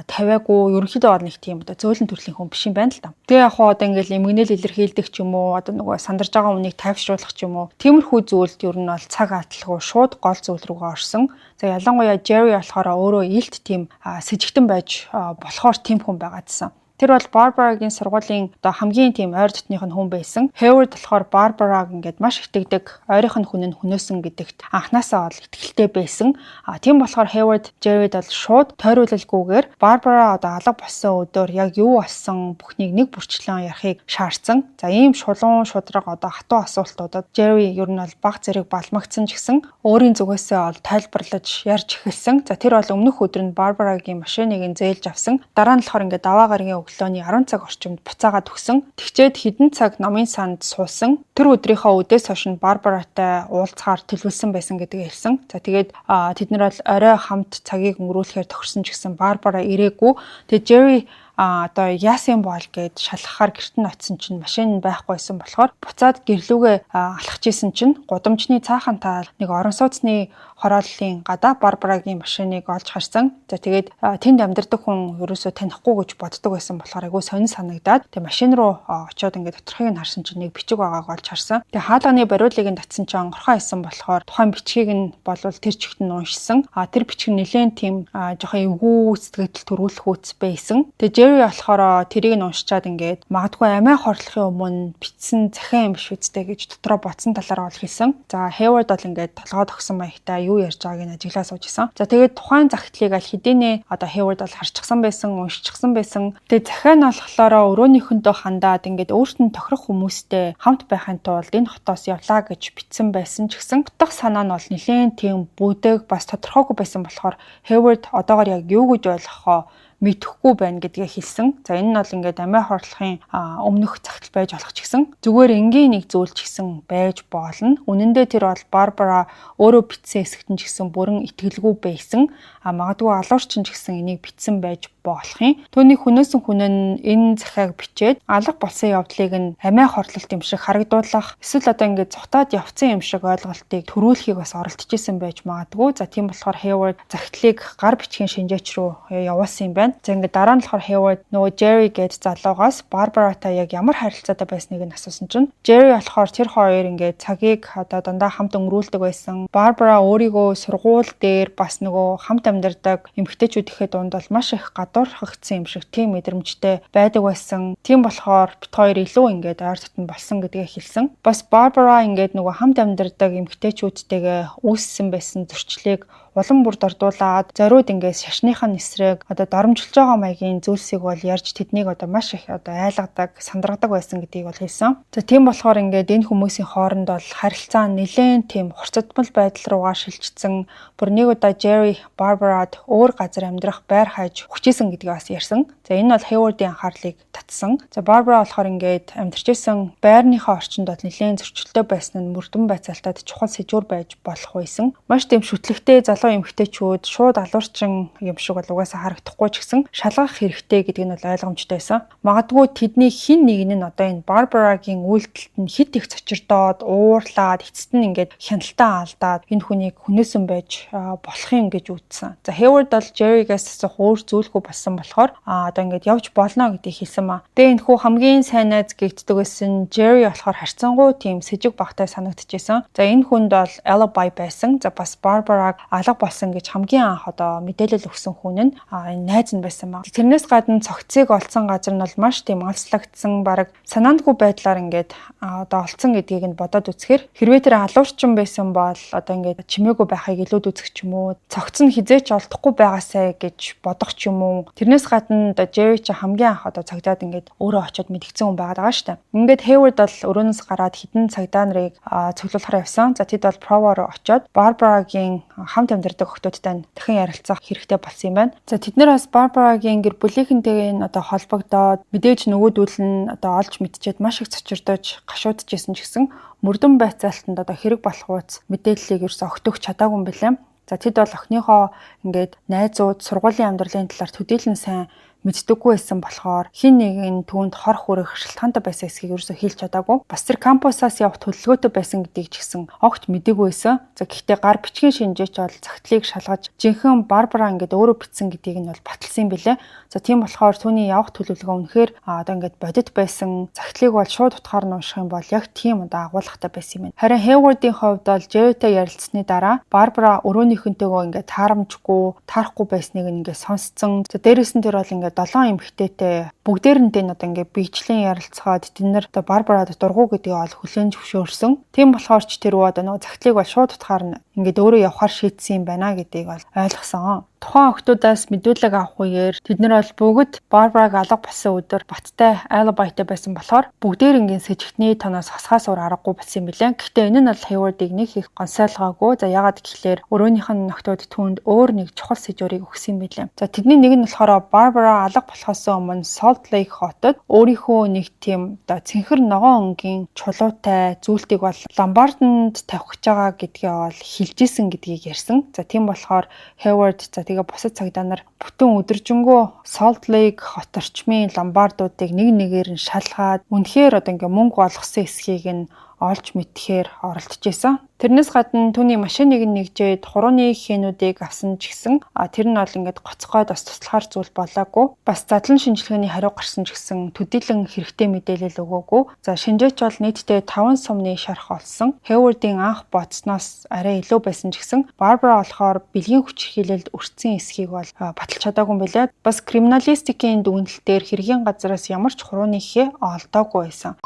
тавиагүй. Ерөнхийдөө бол нэг тийм одоо зөөлөн төрлийн хүн биш юм байна л да. Тэгээ яг хоо одоо ингээл эмгэнэл илэрхийлдэг ч юм уу, одоо нөгөө сандарж байгаа хүнийг тайвшруулах ч юм уу. Тиймэрхүү зүйлд ер нь бол цаг атлахгүй шууд гол зүйл рүүгээ орсон. За ялангуяа Jerry болохоор өөрөө илт тийм сэжигтэн байж болохоор тийм хүн байгаадсан. Тэр бол Барбарагийн сургуулийн одоо хамгийн тийм ойр дотных нь хүн байсан. Hayward болохоор Барбараг ингээд маш итгэдэг, ойрынх нь хүн нь хүнөөсөн гэдэгт анханасаа бол итгэлтэй байсан. Тийм болохоор Hayward Jerry-д бол шууд тойруулалгүйгээр Барбара одоо алга болсон өдөр яг юу болсон бүхнийг нэг бүрчлэн ярихыг шаардсан. За ийм шулуун шудраг одоо хатуу асуултуудад Jerry ер нь бол баг зэрэг балмагцсан ч гэсэн өөрийн зүгээсээ бол тайлбарлаж ярьж эхэлсэн. За тэр бол өмнөх өдөр нь Барбарагийн машиныг зээлж авсан. Дараа нь болохоор ингээд даваа гарагийн өглөөний 10 цаг орчимд буцаагаад өгсөн. Тэгчээд хэдэн цаг номын санд суусан. Тэр өдрийнхөө үдээс хойш нь Барбаратай уулзахаар төлөвлөсөн байсан гэдгийг хэлсэн. За тэгээд тэд нар бол орой хамт цагийг өнгөрүүлэхээр тохирсон ч гэсэн Барбара ирээгүй. Тэгээд Jerry одоо яасан бол гэд шалгахаар гэрт нь очисон чинь машин байхгүйсэн болохоор буцаад гэрлүүгээ алхаж исэн чинь гудамжны цаахан таал нэг орон сууцны хорооллын гадаа Барбарагийн машиныг олж харсан. За тэгээд тэнд амьдардаг хүн ерөөсөө танихгүй гэж боддог байсан болохоор айгүй сонин санагдаад тэг машин руу очиод ингээд доторхыг нь харсан чинь нэг бичиг байгааг олж харсан. Тэг хаалганы бариулыг нь татсан чинь онгорхон исэн болохоор тухайн бичгийг нь болвол тэр чигт нь уншсан. Тэр бичиг нэлээд тийм жоохон эвгүй сэтгэл төрүүлэх үүс байсан. Тэг Jerry болохоор тэрийг нь уншчаад ингээд магадгүй амиа хорлохын өмнө бичсэн захиан юм биш үстэй гэж дотроо бодсон талаараа бол хэлсэн. За Hayward бол ингээд толгой тогсон маягтай юу ярьж байгааг нь ажиглаа сууж исэн. За тэгээд тухайн загтлыг аль хэдийнэ одоо Hayward бол харчихсан байсан, уншчихсан байсан. Тэгээд захиа нь болохоор өрөөнийхөндөө хандаад ингээд өөрт нь тохирох хүмүүстэй хамт байхын тулд энэ хотоос явлаа гэж бичсэн байсан ч гэсэн утга санаа нь бол нэлээд тийм бүдэг бас тодорхойгүй байсан болохоор Hayward одоогоор яг юу гэж ойлгохоо мэдэхгүй байна гэдгээ хэлсэн. За энэ нь бол ингээд амиа хорлохын өмнөх цагтл байж болох ч гэсэн зүгээр энгийн нэг зүйл ч гэсэн байж болно. Үнэн дээр тэр бол Барбара өөрөө бичсэн хэсэгт нь ч гэсэн бүрэн итгэлгүй байсан. Магадгүй алуурчин ч гэсэн энийг бичсэн байж болох юм. Түүний хүнөөсөн хүн нь энэ захиаг бичээд алга болсон явдлыг нь амиа хорлолт юм шиг харагдуулах, эсвэл одоо ингээд цухтаад явцсан юм шиг ойлголтыг төрүүлэхийг бас оролдож исэн байж магадгүй. За тийм болохоор Hayward загтлыг гар бичгийн шинжээч рүү явуулсан юм байна. За ингээд дараа нь болохоор Hayward нөгөө Jerry гээд залуугаас Барбаратай яг ямар харилцаатай байсныг нь асуусан чинь Jerry болохоор тэр хоёр ингээд цагийг одоо дандаа хамт өнгөрүүлдэг байсан. Барбара өөрийгөө сургууль дээр бас нөгөө хамт амьдардаг эмэгтэйчүүдийнхээ дунд бол маш их гадуурхагдсан юм шиг тийм мэдрэмжтэй байдаг байсан. Тийм болохоор бит хоёр илүү ингээд ойр дотн болсон гэдгээ хэлсэн. Бас Барбара ингээд нөгөө хамт амьдардаг эмэгтэйчүүдтэйгээ үүссэн байсан зөрчлийг улам бүр дордуулаад зориуд ингээд шашныхаа эсрэг одоо доромжилж байгаа маягийн зүйлсийг бол ярьж тэднийг одоо маш их одоо айлгадаг, сандаргадаг байсан гэдгийг бол хэлсэн. За тийм болохоор ингээд энэ хүмүүсийн хооронд бол харилцаа нэлээд тийм хурцдмал байдал руугаа шилжчихсэн. Бүр нэг удаа Jerry Барбарад өөр газар амьдрах байр хайж хүчээсэн гэдгийг бас ярьсан. За энэ бол Hayward-ийн анхаарлыг татсан. За Барбара болохоор ингээд амьдарч исэн байрныхаа орчинд бол нэлээд зөрчилтэй байсан нь мөрдөн байцаалтад чухал сэжүүр байж болох байсан. Маш тийм шүтлэгтэй залуу эмэгтэйчүүд шууд алуурчин юм шиг бол угаасаа харагдахгүй ч гэсэн шалгах хэрэгтэй гэдэг нь бол ойлгомжтой байсан. Магадгүй тэдний хин нэг нь одоо энэ Барбарагийн үйлдэлт нь хит их цочирдоод, уурлаад, эцэст нь ингээд хяналтаа алдаад энэ хүнийг хүнээсэн байж болох юм гэж үзсэн. За Hayward бол Jerry-гээс асуух өөр зүйлгүй болсон болохоор одоо ингээд явж болно гэдгийг хэлсэн маа. Тэгээ энэ хүү хамгийн сайн найз гэгддэг байсан Jerry болохоор харьцангуй тийм сэжиг багтай санагдчихсэн. За энэ хүнд бол alibi байсан. За бас Барбараг алга болсон гэж хамгийн анх одоо мэдээлэл өгсөн хүн нь энэ найз нь байсан баг. Тэрнээс гадна цогцыг олсон газар нь бол маш тийм алслагдсан, бараг санаандгүй байдлаар ингээд одоо олцсон гэдгийг нь бодоод үзэхээр хэрвээ тэр алуурчин байсан бол одоо ингээд чимээгүй байхыг илүүд үзэх ч юм уу, цогц нь хизээч олдохгүй байгаасай гэж бодох ч юм уу. Тэрнээс гадна одоо Jerry ч хамгийн анх одоо цагдаад ингээд өөрөө очиод мэдгцэн хүн байгаа шүү дээ. Ингээд Hayward бол өрөөнөөс гараад хідэн цагдаа нарыг цуглуулахаар явсан. За тэд бол Provo руу очиод Barbara-гийн хамт амьдардаг охтуудтай дахин ярилцах хэрэгтэй болсон юм байна. За тэд нар бас Barbara-гийн гэр бүлийнхэнтэйгээ одоо холбогдоод мэдээж нөгөөдөл нь одоо олж мэдчихэд маш их цочирдож гашуудчихсэн ч гэсэн мөрдөн байцаалтанд одоо хэрэг болох ууц мэдээллийг ерөөсө өгөх чадаагүй юм билээ. За тэд бол охиныхоо ингээд найзууд сургуулийн амьдралын талаар төдийлөн сайн мэддэггүй байсан болохоор хин нэг нь түүнд хор хүрэх шалтгаантай байсан эсхийг ерөөсө хэлж чадаагүй. Бас тэр кампусаас явах төлөвлөгөөтэй байсан гэдгийг ч гэсэн огт мэдээгүй байсан. За гэхдээ гар бичгийн шинжээч бол цагтлыг шалгаж жинхэнэ Барбара ингээд өөрөө бичсэн гэдгийг нь бол баталсан юм билээ. За тийм болохоор түүний явах төлөвлөгөө үнэхээр одоо ингээд бодит байсан. Цагтлыг бол шууд утгаар нь унших юм бол яг тийм одоо агуулгатай байсан юм байна. Харин Hayward-ийн хувьд бол Jerry-тэй ярилцсны дараа Барбара өрөөнийхөнтэйгөө ингээд таарамжгүй, таарахгүй байсныг ингээд сонсцсон. За дээрээс нь тэр бол ингээд 7 эмэгтэйтэй бүгдээрэндээ нь одоо ингээд биечлэн ярилцгаад тэд нар одоо Барбарад дургу гэдгийг ол хүлээн зөвшөөрсөн. Тийм болохоор ч тэр одоо нөгөө цагтлыг бол шууд утгаар нь ингээд өөрөө явахаар шийдсэн юм байна гэдгийг бол ойлгосон. Тухайн охтуудаас мэдүүлэг авах үеэр тэд нар бол бүгд Барбараг алга болсон өдөр баттай алибайтай байсан болохоор бүгдээрингийн сэжигтний тоноос хасгаас уур аргагүй болсон юм билээ. Гэхдээ энэ нь бол Hayward-ыг нэг их гонсойлгоогүй. За ягаад гэхлээр өрөөнийх нь нөхдүүд түүнд өөр нэг чухал сэжүүрийг өгсөн юм билээ. За тэдний нэг нь болохоор Барбара алга болохоос өмнө Salt Lake хотод өөрийнхөө нэг тийм одоо цэнхэр ногоон өнгийн чулуутай зүйлтийг бол ломбарданд тавих гэж байгаа гэдгээ бол хэлжсэн гэдгийг ярьсан. За тийм болохоор Hayward тэгээ бусад цагдаа нар бүтэн өдөржингөө Salt Lake хот орчмын ломбардуудыг нэг нэгээр нь шалгаад үнэхээр одоо ингээ мөнгө олгосон эсхийг нь олж мэдхээр оролдож байсан. Тэрнээс гадна түүний машиныг нэгжээд хурууны хэнүүдийг авсан ч гэсэн тэр нь бол ингээд гоцгойд бас туслахаар зүйл болоогүй. Бас задлан шинжилгээний хариу гарсан ч гэсэн төдийлөн хэрэгтэй мэдээлэл өгөөгүй. За шинжээч бол нийтдээ 5 сумны шарх олсон. Hayward-ийн анх бодсноос арай илүү байсан ч гэсэн Barbara болохоор бэлгийн хүч хилэлд өртсөн эсхийг бол баталж чадаагүй юм билээ. Бас криминалистикийн дүгнэлтээр хэргийн газараас ямар ч хурууны хэ олдоогүй байсан.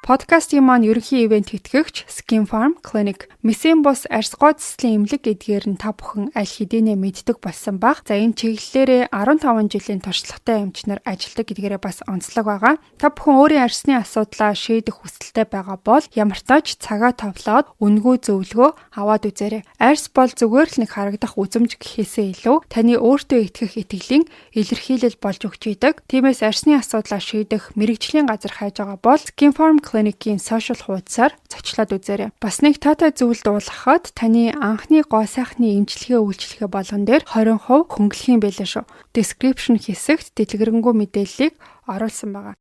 Подкастын маань ерөнхий ивент тэтгэгч Skin Farm Clinic. Месийн бус арьс гойцлын эмнэлэг эдгээр нь та бүхэн аль хэдийнэ мэддэг болсон баг. За энэ чиглэлээрээ 15 жилийн туршлагатай эмчнэр ажилладаг гэдгээрээ бас онцлог байгаа. Та бүхэн өөрийн арьсны асуудлаа шийдэх хүсэлтэй байгаа бол ямар ч тач цагаа товлоод үнгүй зөвлөгөө аваад үзээрэй. Арьс бол зүгээр л нэг харагдах үзэмж гэхээсээ илүү таны өөртөө итгэх итгэлийн илэрхийлэл болж өгч идэг. Тиймээс арьсны асуудлаа шийдэх мэрэгжлийн газар хайж байгаа бол Skin Farm Clinic-ийн сошиал хуудасаар зочлоод үзээрэй. Бас нэг таатай зүйл дуулгахад таны анхны гоо сайхны эмчилгээ үйлчилгээ болгон дээр 20% хөнгөлөх юм байлаа шүү. Description хэсэгт дэлгэрэнгүй мэдээллийг оруулсан байгаа.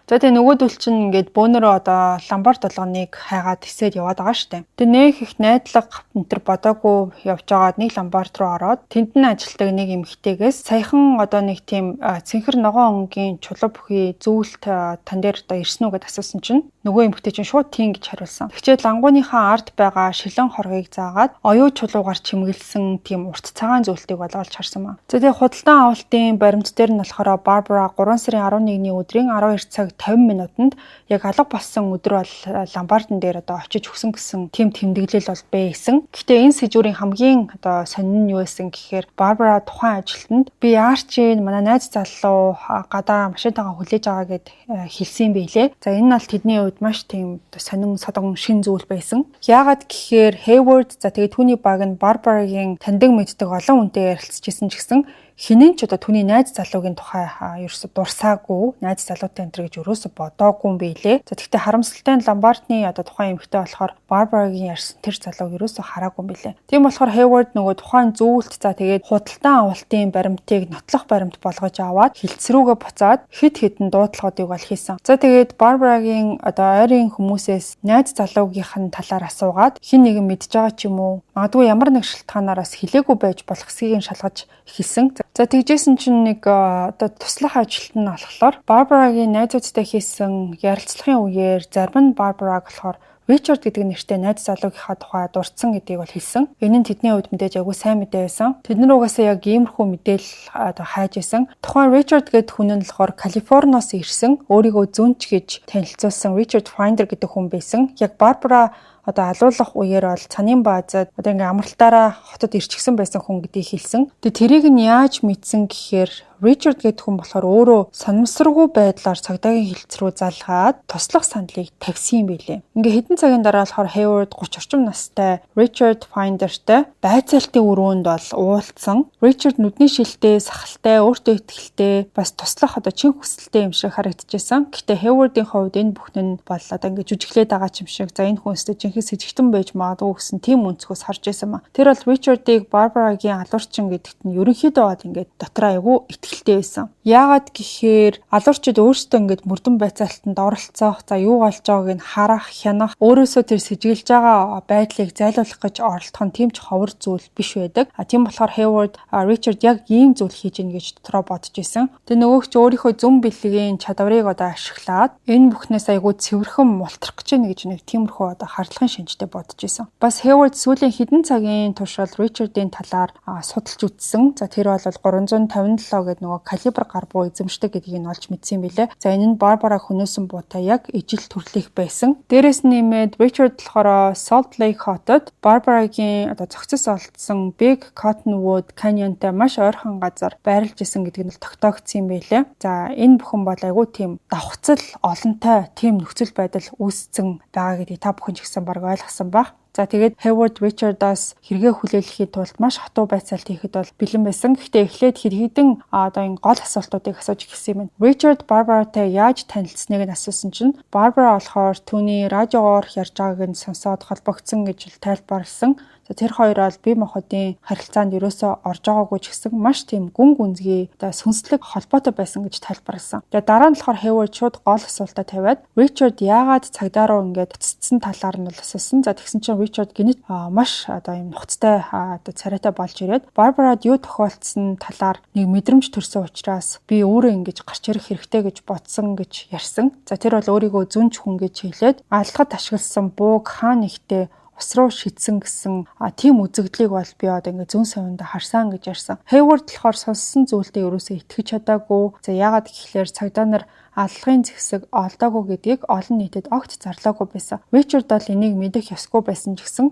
За тэгээ нөгөөдөл чинь ингээд бөөнөрөө одоо ламбард толгоныг хайгаад тисээд яваад байгаа штэ. Тэгээ нэг их найдлага өнтер бодоогүй явж байгаад нэг ламбард руу ороод тэнд нь ажилтдаг нэг эмэгтэйгээс саяхан одоо нэг тийм цэнхэр ногоон өнгийн чулуу бүхий зүйлт тан дээр одоо ирсэн үү гэд асуусан чинь нөгөө эмэгтэй чинь шууд тийм гэж хариулсан. Тэгчээд лангууныхаа ард байгаа шилэн хоргийг заагаад оюу чулуугаар чимэглэсэн тийм урт цагаан зүйлтийг олж харсан маа. За тэгээ худалдан авалтын баримт дээр нь болохоор Barbara 3 сарын 11-ний өдрийн 12 цаг 50 минутанд яг алга болсон өдөр бол ламбардн дээр одоо очиж өгсөн гэсэн тийм тэмдэглэл бол байсан. Гэхдээ энэ сэжүүрийн хамгийн одоо сонин нь юу байсан гэхээр Barbara тухайн ажилтнанд би Арчийн манай найз залуу гадаа машинтайгаа хүлээж байгаа гэд хэлсэн юм билээ. За энэ нь бол тэдний хувьд маш тийм сонин содон шин зүйл байсан. Яагаад гэхээр Hayward за тэгээ түүний баг нь Barbara-гийн таньдаг мэддэг олон хүнтэй ярилцчихсэн ч гэсэн хинэн ч одоо түүний найз залуугийн тухай ерөөсө дурсаагүй, найз залуутай энэ төр гэж ерөөсө бодоогүй юм билээ. За тэгвэл харамсалтай нь Ламбартны одоо тухайн эмэгтэй болохоор Барбарагийн ярьсан тэр залууг ерөөсө хараагүй юм билээ. Тийм болохоор Hayward нөгөө тухайн зүйлт за тэгээд худалдан авалтын баримтыг нотлох баримт болгож аваад хилцрүүгээ буцаад хид хідэн дуудлагуудыг бол хийсэн. За тэгээд Барбарагийн одоо ойрын хүмүүсээс найз залуугийнх нь талаар асуугаад хин нэгэн мэдж байгаа ч юм уу, магадгүй ямар нэг шалтгаанаараас хэлээгүй байж болох эсэхийг шалгаж эхэлсэн. За тэгжсэн чинь нэг одоо туслах ажилт нь болохоор Барбарагийн найзуудтай хийсэн ярилцлагын үеэр зарим нь Барбараг болохоор Ричард гэдэг нэртэй найз залуугийнхаа тухай дурдсан гэдгийг бол хэлсэн. Энэ нь тэдний хувьд мэдээж агуу сайн мэдээ байсан. Тэд нар угаасаа яг иймэрхүү мэдээлэл одоо хайж исэн. Тухайн Ричард гэдэг хүн нь болохоор Калифорниос ирсэн, өөрийгөө зүнч гэж танилцуулсан Ричард Finder гэдэг хүн байсан. Яг Барбара одоо алуулах үеэр бол цанын баазад одоо ингээ амралтаараа хотод ирчихсэн байсан хүн гэдгийг хэлсэн. Тэгээ тэрийг нь яаж мэдсэн гэхээр Ричард гэдэг хүн болохоор өөрөө санамсаргүй байдлаар цагдаагийн хилцэл рүү залгаад туслах саналыг тавьсан юм билээ. Ингээ хэдэн цагийн дараа болохоор Hayward 30 орчим настай Richard Finderтэй байцаалтын өрөөнд бол уулзсан. Richard нүдний шилтэй, сахалтай, өөртөө итгэлтэй, бас туслах одоо чин хүсэлтэй юм шиг харагдчихсан. Гэхдээ Hayward-ийн хувьд энэ бүхэн нь бол одоо ингээ жүжиглээд байгаа юм шиг. За энэ хүнстэй жинхэнэ сэжигтэн байж магадгүй гэсэн тийм өнцгөөс харж байсан юм. Тэр бол Richard-ыг Barbara-гийн алуурчин гэдэгт нь ерөнхийдөө бол ингээ дотроо айгүй итгэлтэй байсан. Яагаад гэхээр алуурчид өөрсдөө ингээд мөрдөн байцаалтанд оролцох, за юу болж байгааг нь харах, хянах, өөрөөсөө тэр сэжиглэж байгаа байдлыг зайлуулах гэж оролдох нь тийм ч ховор зүйл биш байдаг. Тийм болохоор Hayward Richard яг ийм зүйл хийж ийн гэж дотроо бодож исэн. Тэгээ нөгөөх ч өөрийнхөө зүн бэлгийн чадварыг одоо ашиглаад энэ бүхнээс айгүй цэвэрхэн мултрах гэж байна гэж нэг тиймэрхүү одоо хардлагын шинжтэй бодож исэн. Бас Hayward сүүлийн хэдэн цагийн туршид Richard-ийн талаар судалж үзсэн. За тэр бол 357 гэдэг нөгөө калибр гар буу эзэмшдэг гэдгийг нь олж мэдсэн юм билээ. За энэ нь Barbara хөнөөсөн буутай яг ижил төрлөх байсан. Дээрээс нь нэмээд Richard болохоор Salt Lake хотод Barbara-гийн одоо зохицос олдсон Big Cottonwood Canyon-тай маш ойрхон газар байрлаж исэн гэдгийг нь тогтоогдсон юм билээ. За энэ бүхэн бол айгүй тийм давхцал олонтой тийм нөхцөл байдал үүссэн байгаа гэдгийг та бүхэн ч гэсэн баг ойлгосон баг. За тэгээд Hayward Richard-аас хэрэгээ хүлээлгэхэд тулд маш хатуу байцаалт хийхэд бол бэлэн байсан. Гэхдээ эхлээд хэдэн одоо энэ гол асуултуудыг асууж эхэлсэн юм. Richard Barbara-тай яаж танилцсныг нь асуусан чинь Barbara болохоор түүний радиогоор ярьж байгааг нь сонсоод холбогдсон гэж тайлбарласан. За тэр хоёр бол бие махбодын харилцаанд ерөөсөө орж байгаагүй ч гэсэн маш тийм гүн гүнзгий одоо сүнслэг холбоотой байсан гэж тайлбарласан. Тэгээ дараа нь болохоор Hayward шууд гол асуултаа тавиад Richard яагаад цагдаа руу ингээд буцсан талаар нь асуусан. За тэгсэн чинь Richard гинэт маш одоо юм нухацтай одоо царайтай болж ирээд Barbara-д юу тохиолдсон талаар нэг мэдрэмж төрсөн учраас би өөрөө ингэж гарч ирэх хэрэгтэй гэж бодсон гэж ярьсан. За тэр бол өөрийгөө зүнж хүн гэж хэлээд алхад ашигласан бууг хаа нэгтээ ус руу шидсэн гэсэн тийм үзэгдлийг бол би одоо ингээ зүүн совинд харсан гэж ярьсан. Hayward болохоор сонссон зүйлдээ ерөөсөө итгэж чадаагүй. За яагаад гэхлээр цагдаа нар аллагын зэвсэг олдоогүй гэдгийг олон нийтэд огт зарлаагүй байсан. Richard бол энийг мэдэх ёсгүй байсан ч гэсэн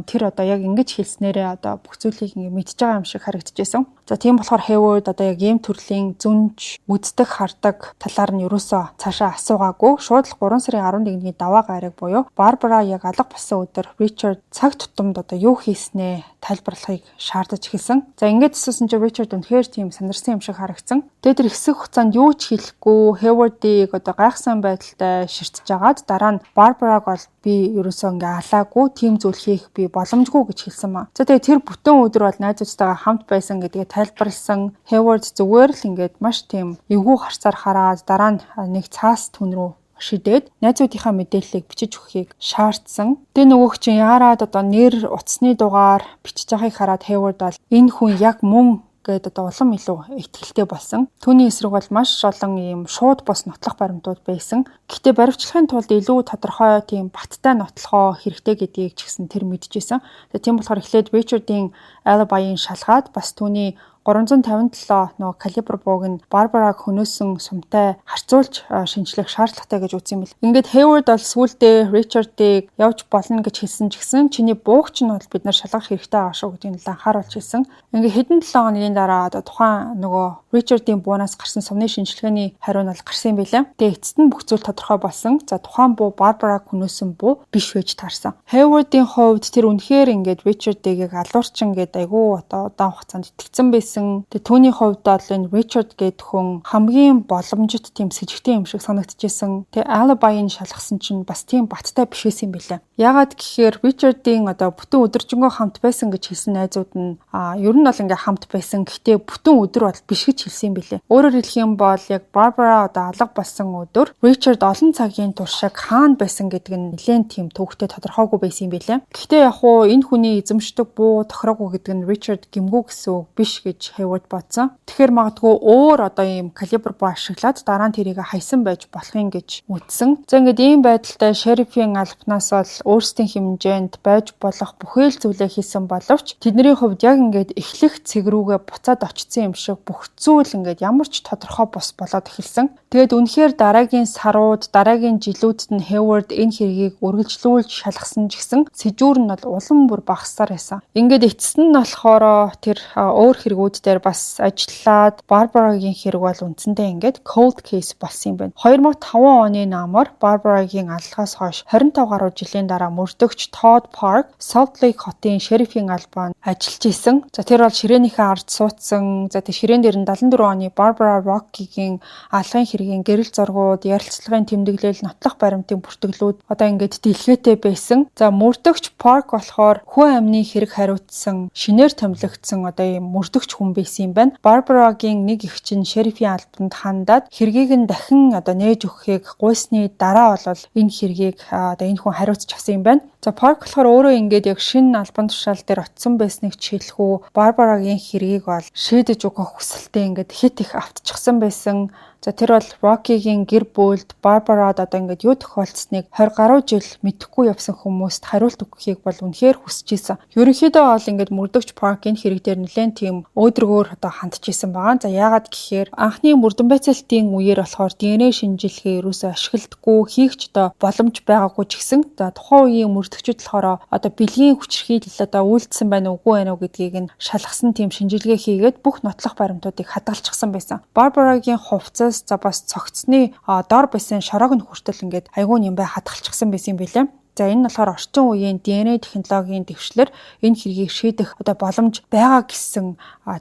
тэр одоо яг ингэж хэлснээрээ одоо бүх зүйлийг ингээ мэдж байгаа юм шиг харагдчихсэн. За тийм болохоор Hayward одоо яг ийм төрлийн зүнж үздэг хардаг талаар нь ерөөсөө цаашаа асуугаагүй. Шууд л 3 сарын 11-ний даваа гараг буюу Barbara яг алга болсон өдөр Richard цаг тутамд одоо юу хийснээ тайлбарлахыг шаардаж эхэлсэн. За ингэж асуусан чинь Richard үнэхээр тийм сандарсан юм шиг харагдсан. Тэгээд тэр хэсэг хугацаанд юу ч хэлэхгүй Hayward-ийг одоо гайхсан байдалтай ширтэж агаад дараа нь Barbara-г бол би ерөөсөө ингээ алаагүй тийм зүйл хийх би боломжгүй гэж хэлсэн маа. За тэгээд тэр бүтэн өдөр бол найзуудтайгаа хамт байсан гэдгийг тайлбарласан. Hayward зүгээр л ингээд маш тийм эвгүй харцаар хараад дараа нь нэг цаас түн рүү шидээд найзуудынхаа мэдээллийг бичиж өгөхийг шаардсан. Тэгээ нөгөөх чинь яарад одоо нэр утасны дугаар бичиж байгааг хараад Hayward бол энэ хүн яг мөн гэдэг одоо улам илүү ихтгэлтэй болсон. Түүний эсрэг бол маш олон ийм шууд бос нотлох баримтууд байсан. Гэхдээ баривчлахын тулд илүү тодорхой тийм баттай нотлохоо хэрэгтэй гэдгийг ч гэсэн тэр мэдчихсэн. Тэгээ тийм болохоор эхлээд Richard-ийн alibi-ийн шалгаад бас түүний 357 нөгөө калибр бууг нь Barbara-г хөнөөсөн сумтай харьцуулж шинжлэх шаардлагатай гэж үзсэн юм бэл. Ингээд Hayward бол сүүлдээ Richard-ыг явж болно гэж хэлсэн ч гэсэн чиний бууг ч нь бол бид нар шалгах хэрэгтэй байгаа шүү гэдгийг анхааруулж хэлсэн. Ингээд хэдэн 7 хоногийн дараа одоо тухайн нөгөө Richard-ийн буунаас гарсан сумны шинжилгээний хариу нь бол гарсан юм билээ. Тэгээ эцэст нь бүх зүйл тодорхой болсон. За тухайн буу Barbara-г хөнөөсөн буу биш байж таарсан. Hayward-ийн хувьд тэр үнэхээр ингээд Richard-ийг алуурчин гэдэг айгүй одоо удаан хугацаанд итгэцэн байсан. Тэгээ түүний хувьд бол энэ Richard гэдэг хүн хамгийн боломжит тийм сэжигтэй юм шиг санагдчихсэн. Тэгээ alibi-ыг шалгасан чинь бас тийм баттай биш байсан юм билээ. Яагаад гэхээр Richard-ийн одоо бүтэн өдөржингөө хамт байсан гэж хэлсэн найзууд нь ер нь бол ингээ хамт байсан. Гэхдээ бүтэн өдөр бол биш гэж хэлсэн юм билээ. Өөрөөр хэлэх юм бол яг Barbara одоо алга болсон өдөр Richard олон цагийн туршид хаана байсан гэдэг нь нэлээд тийм төвөгтэй тодорхойгүй байсан юм билээ. Гэхдээ яг уу энэ хүний эзэмшдэг буу тохироогүй гэдэг нь Richard гэмгүй гэсэн үг биш гэж Hayward бодсон. Тэгэхээр магадгүй өөр одоо ийм калибр буу ашиглаад дараа нь тэрийг хайсан байж болох юм гэж үзсэн. За ингээд ийм байдалтай шерифийн албанаас бол өөрсдийн хэмжээнд байж болох бүхэл зүйлээ хийсэн боловч тэдний хувьд яг ингээд эхлэх цэг рүүгээ буцаад очсон юм шиг бүх зүйл ингээд ямар ч тодорхой бус болоод эхэлсэн. Тэгээд үнэхээр дараагийн сарууд, дараагийн жилүүдэд нь Hayward энэ хэргийг үргэлжлүүлж шалгасан ч гэсэн сэжүүр нь бол улам бүр багассаар байсан. Ингээд эцэст нь болохоор тэр өөр хэрэгүүд дээр бас ажиллаад Барбарагийн хэрэг бол үндсэндээ ингээд cold case болсон юм байна. 2005 оны намаар Барбарагийн аллагаас хойш 25 гаруй жилийн дараа мөрдөгч Todd Park Salt Lake хотын шерифийн албанд ажиллаж исэн. За тэр бол ширээнийхээ ард суудсан. За тэр ширээн дээр нь 74 оны Barbara Rocky-гийн алгын хэргийн гэрэл зургууд, ярилцлагын тэмдэглэл, нотлох баримтын бүртгэлүүд одоо ингээд дэлгэтэй байсан. За мөрдөгч Park болохоор хүн амны хэрэг хариуцсан, шинээр томилогдсон одоо ийм мөрдөгч хүн байсан юм байна. Барбарагийн нэг эх чинь шерифийн албанд хандаад хэргийг нь дахин одоо нээж өгөхийг гуйсны дараа бол энэ хэргийг одоо энэ хүн хариуцж авсан юм байна. За Park болохоор өөрөө ингээд яг шинэ албан тушаал дээр очсон байсныг жишээлхүү Барбарагийн хэргийг бол шийдэж өгөх хүсэлтэд ингээд хит их автчихсан байсан. За тэр бол Rocky-гийн гэр бүлд Барбарад одоо ингээд юу тохиолдсныг 20 гаруй жил мэдэхгүй явсан хүмүүст хариулт өгөхийг бол үнэхээр хүсэж исэн. Ерөнхийдөө бол ингээд мөрдөгч Park энэ хэрэг дээр нэлээд тийм өөдрөгөөр одоо хандж исэн байгаа. За яагаад гэхээр анхны мөрдөн байцаалтын үеэр болохоор ДНХ шинжилгээ ерөөсөө ашигладаггүй, хийх ч одоо боломж байгаагүй ч гэсэн за тухайн үеийн мөрдөгчид болохоор одоо бэлгийн хүчирхийлэл одоо үйлдсэн байна уугүй байна уу гэдгийг нь шалгасан тийм шинжилгээ хийгээд бүх нотлох баримтуудыг хадгалчихсан байсан. Барбарагийн хувцас за бас цогцсны дор байсан шороог нь хүртэл ингээд айгүй юм бай хадгалчихсан байсан юм билээ. За энэ нь болохоор орчин үеийн ДНХ технологийн дэвшлэр энэ хэргийг шийдэх одоо боломж байгаа гэсэн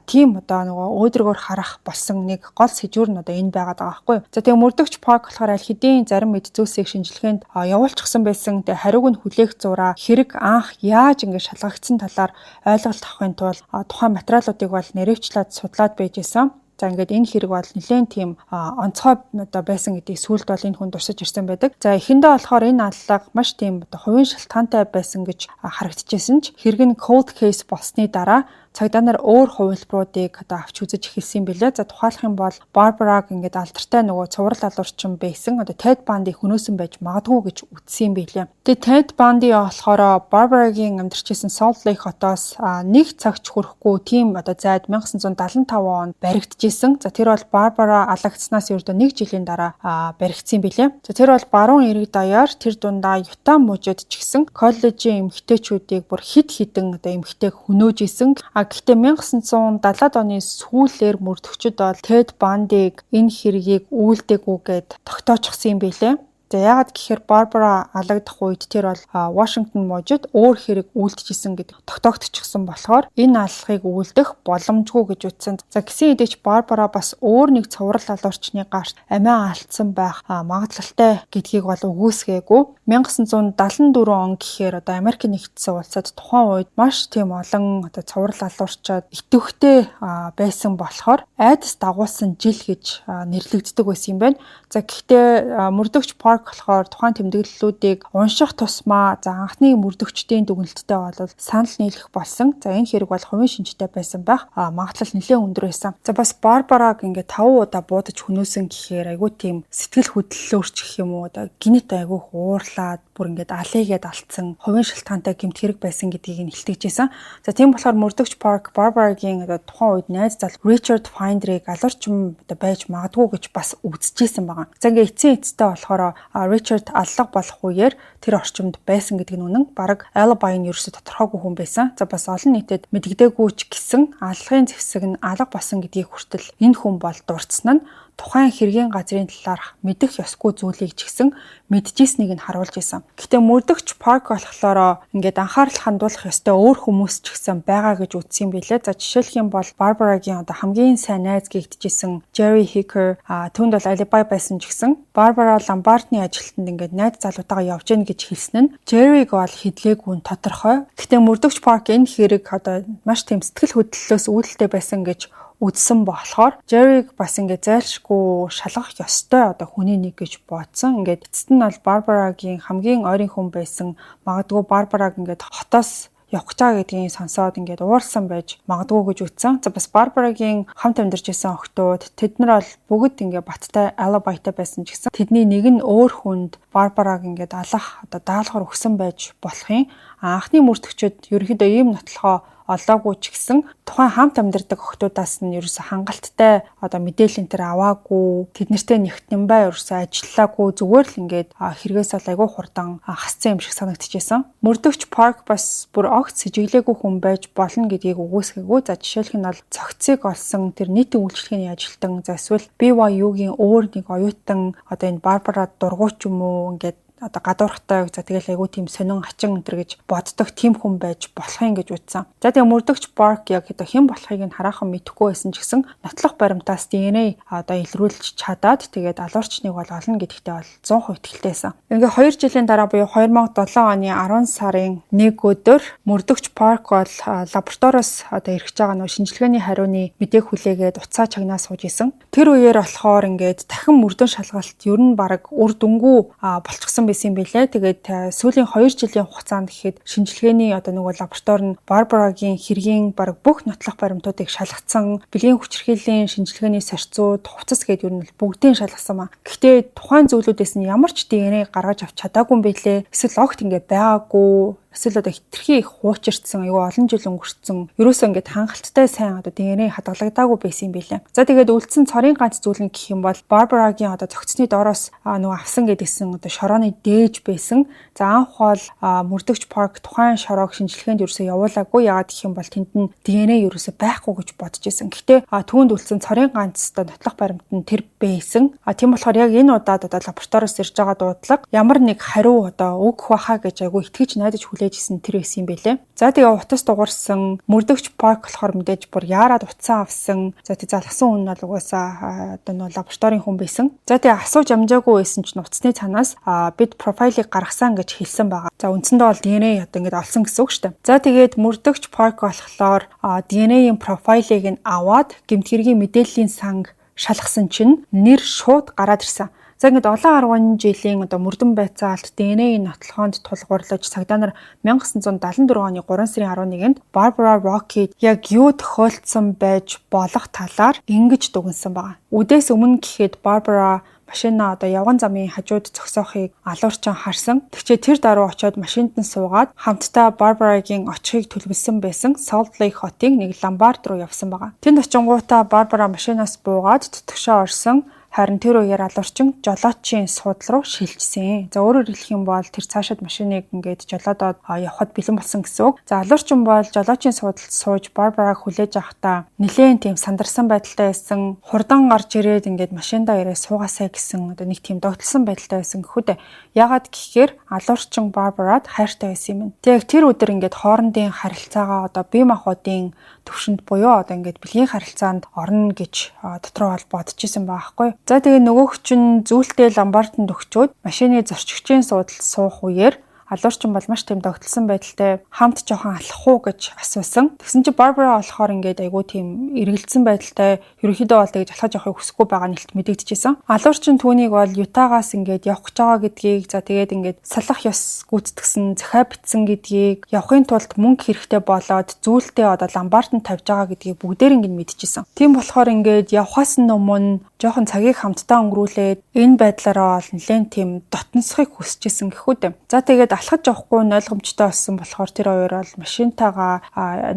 тийм одоо нөгөө өөдрөгөөр харах болсон нэг гол сэжүүр нь одоо энэ байгаад байгаа байхгүй. За тэгээ мөрдөгч Park болохоор аль хэдийн зарим мэд зүйлсийг шинжилгээнд явуулчихсан байсан. Тэгээ хариуг нь хүлээх зураа хэрэг анх яаж ингээд шалгагдсан талаар ойлголт авахын тулд тухайн материалуудыг бол нэрвчлээд судлаад байж исэн. За ингээд энэ хэрэг бол нэлээд тийм онцгой одоо байсан гэдгийг сүүлд бол энэ хүн дурсаж ирсэн байдаг. За эхэндээ болохоор энэ аллага маш тийм одоо хувийн шалтгаантай байсан гэж харагдчихсэн ч хэрэг нь cold case болсны дараа цагдаа нар өөр хувилбаруудыг одоо авч үзэж эхэлсэн юм билээ. За тухайлах юм бол Барбараг ингээд алдартай нөгөө цуврал алуурчин байсан. Одоо Ted Bundy хөнөөсөн байж магадгүй гэж үздсэн юм билээ. Тэгээ Ted Bundy болохоор Барбарагийн амьдарчсэн Salt Lake хотоос нэг цагч хүрэхгүй тийм одоо зайд 1975 онд баригдчихсэн. За тэр бол Барбара алагдсанаас ердөө 1 жилийн дараа баригдсан юм билээ. За тэр бол баруун эрэг даяар тэр дундаа Юта мужид ч гэсэн коллежийн эмэгтэйчүүдийг бүр хид хідэн одоо эмэгтэйг хөнөөж исэн. Гэхдээ 1970-ад оны сүүлээр мөрдөгчд бол Ted Bundy-г энэ хэргийг үйлдэггүйгээд тогтоочихсон юм билээ. За яагаад гэхээр Барбара алагдах үед тэр бол Вашингтон мужид өөр хэрэг үйлдэжсэн гэдэг тогтоогдчихсон болохоор энэ аллагыг үйлдэх боломжгүй гэж үзсэн. За гисэн хэдийч Барбара бас өөр нэг цуврал алуурчны гарт амиа алдсан байх магадлалтай гэдгийг бол үгүйсгээгүй. 1974 он гэхээр одоо Америк нэгдсэн улсад тухайн үед маш тийм олон одоо цуврал алуурчаад идэвхтэй байсан болохоор айдас дагуулсан жил гэж нэрлэгддэг байсан юм байна. За гэхдээ мөрдөгч Park болохоор тухайн тэмдэглэлүүдийг унших тусмаа за анхны мөрдөгчдийн дүгнэлттэй бол санал нийлэх болсон. За энэ хэрэг бол хувийн шинжтэй байсан байх магадлал нэлээд өндөр байсан. За бас Барбараг ингээд 5 удаа буудаж хөнөөсөн гэхээр айгүй тийм сэтгэл хөдлөлөөрч гэх юм уу одоо гинэт айгүй уурлаад бүр ингээд алигээд алдсан хувийн шалтгаантай гэмт хэрэг байсан гэдгийг нь илтгэжсэн. За тийм болохоор мөрдөгч Park Барбарагийн одоо тухайн үед найз залуу Richard Finder-ыг алуурчин одоо байж магадгүй гэж бас үзэжсэн байгаа. За ингээд эцсийн эцтэй болохоор Richard аллага болох үеэр тэр орчимд байсан гэдэг нь үнэн. Бараг alibi нь ерөөсө тодорхойгүй хүн байсан. За бас олон нийтэд мэдэгдээгүй ч гэсэн аллагын зэвсэг нь алга болсон гэдгийг хүртэл энэ хүн бол дурдсан нь тухайн хэргийн газрын талаарх мэдэх ёсгүй зүйлийг ч гэсэн мэдчихсэнийг нь харуулж исэн. Гэтэ мөрдөгч Park болохоор ингээд анхаарал хандуулах ёстой өөр хүмүүс ч гэсэн байгаа гэж үзсэн билээ. За жишээлх юм бол Барбарагийн одоо хамгийн сайн найз гэгдэжсэн Jerry Hicker түүнд бол алиби байсан ч гэсэн Барбара Ламбартны ажилтнанд ингээд найз залуутайгаа явж гин гэж хэлсэн нь Jerry-г бол хидлээгүй нь тодорхой. Гэтэ мөрдөгч Park энэ хэрэг одоо маш тийм сэтгэл хөдлөлөөс үүдэлтэй байсан гэж үдсэн болохоор Jerry-г бас ингээд зайлшгүй шалгах ёстой одоо хүний нэг гэж бодсон. Ингээд эцэст нь бол Барбарагийн хамгийн ойрын хүн байсан. Магадгүй Барбараг ингээд хотоос явах гэж байгаа гэдгийг сонсоод ингээд уурсан байж магадгүй гэж үзсэн. За бас Барбарагийн хамт амьдарч байсан охтууд тэд нар бол бүгд ингээд баттай алибайтай байсан ч гэсэн тэдний нэг нь өөр хүнд Барбараг ингээд алах даалгавар өгсөн байж болохын анхны мөрдөгчөд ерөнхийдөө ийм нотлохоо олоогүй ч гэсэн тухайн хамт амьдардаг охтуудаас нь ерөөсө хангалттай мэдээлэл энэ төр аваагүй тэднэртэй нэгтэн бай ерөөсө ажиллаагүй зүгээр л ингээд хэрэгээс бол айгүй хурдан хасцсан юм шиг санагдчихсэн. Мөрдөгч Парк бас бүр огт сэжиглээгүй хүн байж болно гэдгийг үгүйсгээгүй. За жишээлх нь бол цогцыг олсон тэр нийтийн үйлчлэгээний ажилтан за эсвэл BYU-гийн өөр нэг оюутан энэ Барбара дургуйч юм уу ингээд гадуурхтай за тэгэл айгуу тийм сонин хачин өнтер гэж боддог тийм хүн байж болох юм гэж үзсэн. За тэгээ мөрдөгч Парк яг хэн болохыг нь хараахан мэдэхгүй байсан ч гэсэн нотлох баримтаас DNA илрүүлж чадаад тэгээд алуурчныг бол олно гэдэгтээ бол 100% итгэлтэйсэн. Ингээ 2 жилийн дараа буюу 2007 оны 10 сарын 1 өдөр мөрдөгч Парк бол лабораториос ирэх байгаа нөө шинжилгээний хариуны мэдээг хүлээгээд уцаа чагнаа сууж исэн. Тэр үеэр болохоор ингээд дахин мөрдөн шалгалт ер нь баг үр дүнгүй болчихсон байсан юм билээ. Тэгээд сүүлийн 2 жилийн хугацаанд гэхэд шинжилгээний нөгөө лаборатори нь Барбарагийн хэргийн баг бүх нотлох баримтуудыг шалгацсан, бэлгийн хүчирхийллийн шинжилгээний сорьцууд, хувцас гэдэг юу нь бүгдийг шалгасан ба. Гэхдээ тухайн зүйлүүдээс нь ямар ч DNA гаргаж авч чадаагүй юм билээ. Эсвэл огт ингэ байгаагүй. Эсвэл хитрхи их хуучирцсан, аюу олон жил өнгөрцөн. Ерөөсөө ингээд хангалттай сайн DNA хадгалагдаагүй байсан юм билээ. За тэгээд үлдсэн цорын ганц зүйл нь гэх юм бол Барбарагийн цогцны доороос нөгөө авсан гэдгийгсэн шорооны дээж байсан. За анх бол мөрдөгч Парк тухайн шороог шинжилгээнд ерөөсөө явуулаагүй. Яагаад гэх юм бол тэнд нь DNA ерөөсөө байхгүй гэж бодож исэн. Гэхдээ түүнд үлдсэн цорын ганц нотлох баримт нь тэр байсан. Тийм болохоор яг энэ удаад лабораториос ирж байгаа дуудлага ямар нэг хариу өгөх байхаа гэж айгүй итгэж найдаж хүлээжсэн тэр байсан юм байлээ. За тэгээ утас дугаарсан мөрдөгч Парк болохоор мэдээж бүр яарад утсаа авсан. За тэгээ залгсан хүн бол угаасаа нөгөө лабораторийн хүн байсан. За тэгээ асууж амжаагүй байсан чинь утасны цаанаас бид профайлыг гаргасан гэж хэлсэн байгаа. За үндсэндээ бол DNA ингээд олсон гэсэн үг шүү дээ. За тэгээд мөрдөгч Парк болохоор DNA-ийн профайлыг нь аваад гэмтгэргийн мэдээллийн санг шалгасан чинь нэр шууд гараад ирсэн. За ингээд олон 10 жилийн мөрдөн байцаалт DNA-ийн нотлохоонд тулгуурлаж цагдаа нар 1974 оны 3 сарын 11-нд Barbara Rockey яг юу тохиолдсон байж болох талаар ингэж дүгнсэн байна. Үдээс өмнө гэхэд Barbara машина явган замын хажууд зогсоохыг алуурчин харсан. Тэгчээ тэр даруй очиод машинд нь суугаад хамтдаа Барбарагийн очихыг төлөвлөсөн байсан Salt Lake хотын нэг ломбард руу явсан байгаа. Тэнд очингуудаа Барбара машинаас буугаад түтгшээ орсон. Харин тэр үеэр алуурчин жолоочийн суудлал руу шилжсэн. За өөрөөр хэлэх юм бол тэр цаашаад машиныг ингээд жолоодоод явхад бэлэн болсон гэсэн үг. За алуурчин бол жолоочийн суудлалд сууж Барбараг хүлээж авахдаа нэлээд тийм сандарсан байдалтай байсан. Хурдан гарч ирээд ингээд машиндаа ирээ суугаасай гэсэн нэг тийм догтлсон байдалтай байсан гэхүү дээ. Ягаад гэхээр алуурчин Барбарад хайртай байсан юм. Тэг тэр өдөр ингээд хоорондын харилцаагаа бие махбодын төвшөнд буюу ингээд бэлгийн харилцаанд орно гэж дотроо бол бодож исэн байхгүй. За тэгээ нөгөөх чинь зүйлтэй ломбарданд өгчөөд машины зорчигчийн суудалд суух үеэр алуурчин бол маш тийм догтлсон байдалтай хамт жоохон алах уу гэж асуусан. Тэгсэн чинь Барбара болохоор ингээд айгүй тийм эргэлзсэн байдалтай ерөнхийдөө бол тэгж алхаж явахыг хүсэхгүй байгаа нь илт мэдэгдэжсэн. Алуурчин түүнийг бол Ютагаас ингээд явах гэж байгаа гэдгийг за тэгээд ингээд салах ёс гүйцэтгсэн захиа битсэн гэдгийг явахын тулд мөнгө хэрэгтэй болоод зүйлтэй ломбарданд тавьж байгаа гэдгийг бүгдээр ингээд мэдчихсэн. Тийм болохоор ингээд явхаас өмнө жоохон цагийг хамтдаа өнгөрүүлээд энэ байдлаараа бол нэлээд тийм дотносхийг хүсэжсэн гэхүү дээ. За тэгээд алхаж явахгүй ойлгомжтой болсон болохоор тэр хоёр бол машинтайгаа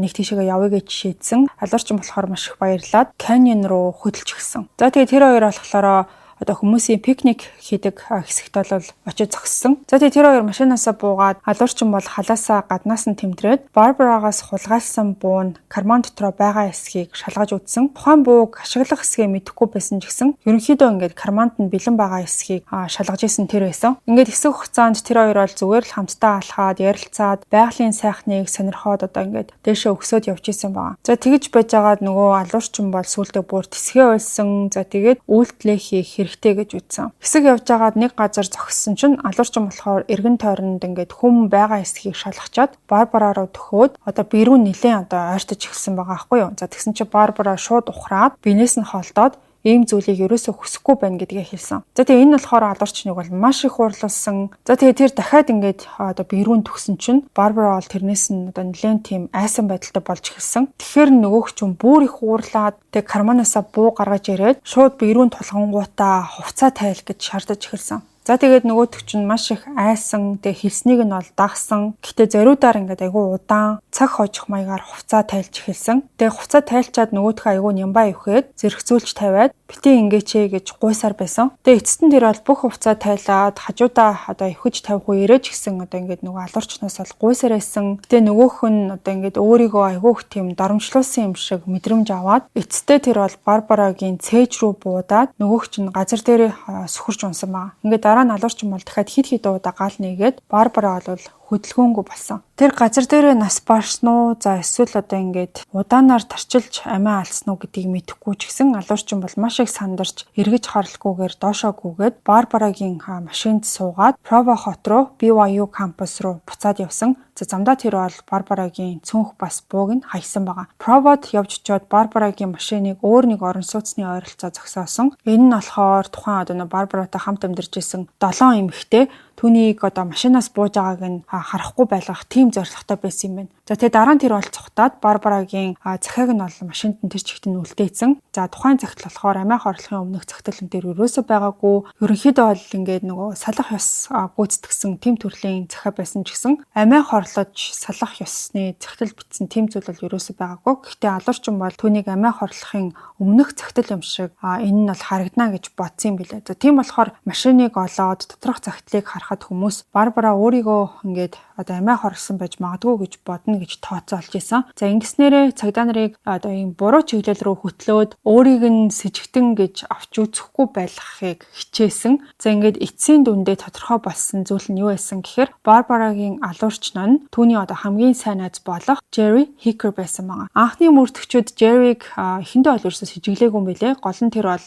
нэг тийшээгээ явъя гэж шийдсэн. Алуурчин болохоор маш их баярлаад каньон руу хөдөлж гисэн. За тэгээд тэр хоёр болохоор хүмүүсийн пикник хийдэг хэсэгт бол очиж зогссон. За тэгээ тэр хоёр машинаасаа буугаад алуурчин бол халаасаа гаднаас нь тэмдрээд Барбарагаас хулгайлсан буу нь карман дотроо байгаа эсхийг шалгаж үзсэн. Тухайн бууг ашиглах эсгээ мэдэхгүй байсан ч гэсэн ерөнхийдөө ингээд карманд нь бэлэн байгаа эсхийг шалгаж исэн тэр байсан. Ингээд хэсэг хугацаанд тэр хоёр бол зүгээр л хамтдаа алхаад ярилцаад байгалийн сайхныг сонирхоод ингээд дээшээ өгсөд явж исэн байгаа. За тэгж байжгаад нөгөө алуурчин бол сүултээ бүр тэсгээ ойлсон. За тэгээд үйлдэлээ хийх хэрэгтэй гэж үзсэн. Хэсэг явж байгаад нэг газар зогссон чинь алуурчин болохоор эргэн тойронд ингээд хүм байгаа эсхийг шалгачаад Барбара руу төхөөд бирүү нилээн ойртож эхэлсэн байгаа аахгүй юу. За тэгсэн чинь Барбара шууд ухраад бинээс нь холдоод ийм зүйлийг ерөөсөө хүсэхгүй байна гэдгээ хэлсэн. За тэгээ энэ болохоор алуурчныг бол маш их уурлуулсан. За тэгээ тэр дахиад ингээд одоо бэрүүн төгсөн чинь Барбара бол тэрнээс нь одоо нэлээд тийм айсан байдалтай болж эхэлсэн. Тэгэхээр нөгөөх чинь бүр их уурлаад тэгээ карманаасаа буу гаргаж ирээд шууд бэрүүн тулгангуудаа хувцас тайл гэж шаардаж эхэлсэн. За тэгээд нөгөөтг чинь маш их айсан, тэгээ хэлснийг нь бол дагсан. Гэхдээ зориудаар ингээд айгүй удаан цаг хожих маягаар хувцас тайлж эхэлсэн. Тэгээ хувцас тайлчаад нөгөөтг айгүй нямбаа ивхэд зэрэгцүүлж тавиад битээ ингээч гэж гуйсаар байсан. Тэгээ эцэст нь тэр бол бүх хувцас тайлаад хажуудаа одоо ивхэж тавих уу ирэж гисэн одоо ингээд нөгөө алуурчнаас бол гуйсаар байсан. Тэгээ нөгөөх нь одоо ингээд өөрийгөө айгүйх тийм доромжлуулсан юм шиг мэдрэмж аваад эцэстээ тэр бол Барбарагийн цээж рүү буудаад нөгөөх чинь газар дээрээ сөхөрж унсан байгаа. Ингээд дараа нь алуурчин бол дахиад хид удаа гал нэгээд Барбара бол хөдөлгөөнгүй болсон. Тэр газар дээрээ нас барсан уу? За эсвэл одоо ингээд удаанаар тарчилж амиа алсан уу гэдгийг мэдэхгүй ч гэсэн алуурчин бол маш их сандарч эргэж харлахгүйгээр доошоогүйгээд Барбарагийн машинд суугаад Provo хот руу BYU кампус руу буцаад явсан. За замдаа тэр бол Барбарагийн цүнх бас бууг нь хаясан байгаа. Провод явж очиод Барбарагийн машиныг өөр нэг орон сууцны ойролцоо зогсоосон. Энэ нь болохоор тухайн одоо Барбаратай хамт амьдарч исэн 7 эмэгтэй түүнийг одоо машинаас бууж байгааг нь харахгүй байлгах тийм зорилготой байсан юм байна. За тэгээ дараа нь тэр бол цухтаад Барбарагийн захиаг нь бол машинд нь тэр чигт нь үлдээсэн. За тухайн цагт болохоор амиа хорлохын өмнөх цагтлан дээр өрөөсөө байгаагүй. Ерөнхийдөө бол ингээд нөгөө салах ёс гүйцэтгсэн тийм төрлийн захиа байсан ч гэсэн амиа хорлож салах ёсны цагтл бичсэн тийм зүйл бол ерөөсөө байгаагүй. Гэхдээ алуурчин бол түүнийг амиа хорлохын өмнөх цагтл юм шиг энэ нь бол харагдана гэж бодсон юм билээ. За тийм болохоор машиныг олоод доторх цагтлыг харахад хүмүүс Барбара өөрийгөө ингээд одоо амиа хорлсон байж магадгүй гэж бодно гэж тооцоолж исэн. За ингэснээрээ цагдаа нарыг одоо ийм буруу чиглэл рүү хөтлөөд өөрийг нь с ิจ гтэн гэж авч үзэхгүй байлгахыг хичээсэн. За ингээд эцсийн дүндээ тодорхой болсон зүйл нь юу байсан гэхээр Барбарагийн алуурчин нь түүний одоо хамгийн сайн найз болох Jerry Hicker байсан байгаа. Анхны мөрдөгчүүд Jerry-г эхэндээ бол ерөөсөө сэжиглээгүй юм билээ. Гол нь тэр бол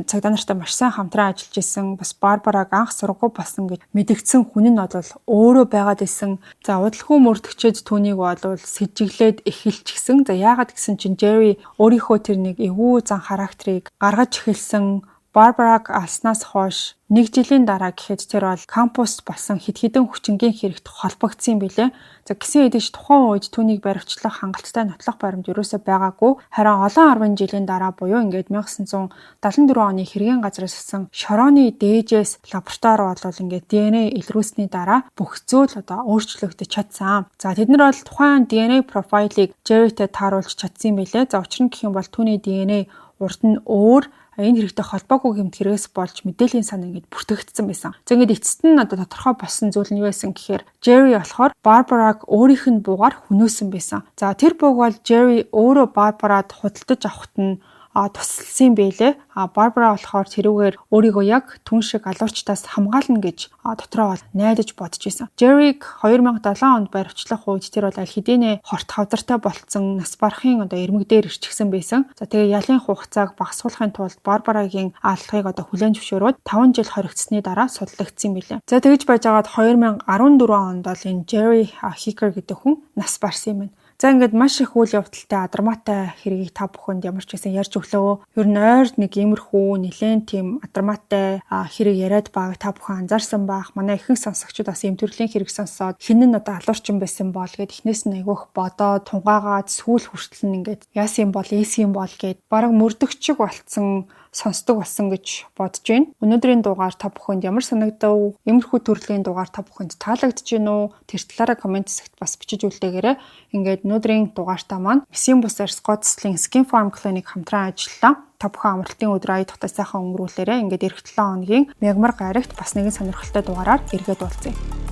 цагдаа нартай маш сайн хамтран ажиллаж исэн. Бас Барбараг анх сургуу болсон гэж мэдэгдсэн хүн нь бол өөрөө байгаад исэн. За удалгүй мөрдөгчөөд түүнийг бол сэжиглээд эхэлчихсэн. За яагаад гэсэн чинь Jerry өөрийнхөө тэр нэг эвгүй зан характерыг гаргаж эхэлсэн. Барбараг алснаас хойш 1 жилийн дараа гэхэд тэр бол кампуст болсон хэд хэдэн хүчингийн хэрэгт холбогдсон юм билээ. За гисэн хэдийч тухайн үед түүнийг баривчлах хангалттай нотлох баримт ерөөсөө байгаагүй. Харин олон 10 жилийн дараа буюу ингээд 1974 оны хэргийн газраас авсан шорооны дээжээс лаборатори бол ингээд ДНХ илрүүлсний дараа бүх зүйл одоо өөрчлөгдөж чадсан. За тэд нар бол тухайн ДНХ профайлыг Jerry-тэй тааруулж чадсан юм билээ. За учир нь гэх юм бол түүний ДНХ урд нь өөр энэ хэрэгтэй холбоогүй гэмт хэрэгээс болж мэдээллийн сан ингээд бүртгэгдсэн байсан. За ингээд эцэст нь одоо тодорхой болсон зүйл нь юу байсан гэхээр Jerry болохоор Барбараг өөрийнх нь буугаар хөнөөсөн байсан. За тэр бууг бол Jerry өөрөө Барбарад худалдаж авахт нь тусалсан байлээ. Барбара болохоор тэрүүгээр өөрийгөө яг түн шиг алуурчтаас хамгаална гэж дотроо бол найдаж бодож исэн. Jerry-г 2007 онд баривчлах үед тэр бол аль хэдийнэ хорт хавдартай болцсон нас барахын одоо эрмэг дээр ирчихсэн байсан. За тэгээ ялын хугацааг багасгуулахын тулд Барбарагийн алхахыг одоо хүлээн зөвшөөрөөд 5 жил хоригдсны дараа судлагдсан билээ. За тэгж байжгаад 2014 онд бол энэ Jerry Hicker гэдэг хүн нас барсан юм байна. За ингээд маш их үйл явдалтай адармаатай хэргийг та бүхэнд ямар ч гэсэн ярьж өглөө. Ер нь ойрд нэг иймэрхүү нэлээд тийм адармаатай хэрэг яриад байгааг та бүхэн анзаарсан байх. Манай ихэнх сонсогчид бас ийм төрлийн хэрэг сонсоод хин нь одоо алуурчин байсан бол гэд эхнээс нь айгүйх бодоод тунгаагаад сүүл хүртэл нь ингээд яасан бол ийсгийн бол гэд бараг мөрдөгчиг болцсон сонсдог болсон гэж бодож байна. Өнөөдрийн дугаар та бүхэнд ямар санагдав? Иймэрхүү төрлийн дугаар та бүхэнд таалагдж байна уу? Тэр талаараа комент хэсэгт бас бичиж үлдээгээрэй. Ингээд өнөөдрийн дугаартаа маань Месийн бусаар Scottsdale Skin Farm Clinic хамтран ажиллалаа. Та бүхэн амралтын өдөр аяд тухтай сайхан өнгөрүүлээрэй. Ингээд эх 7 хоногийн мягмар гарагт бас нэгэн сонирхолтой дугаараар эргээд уулзъя.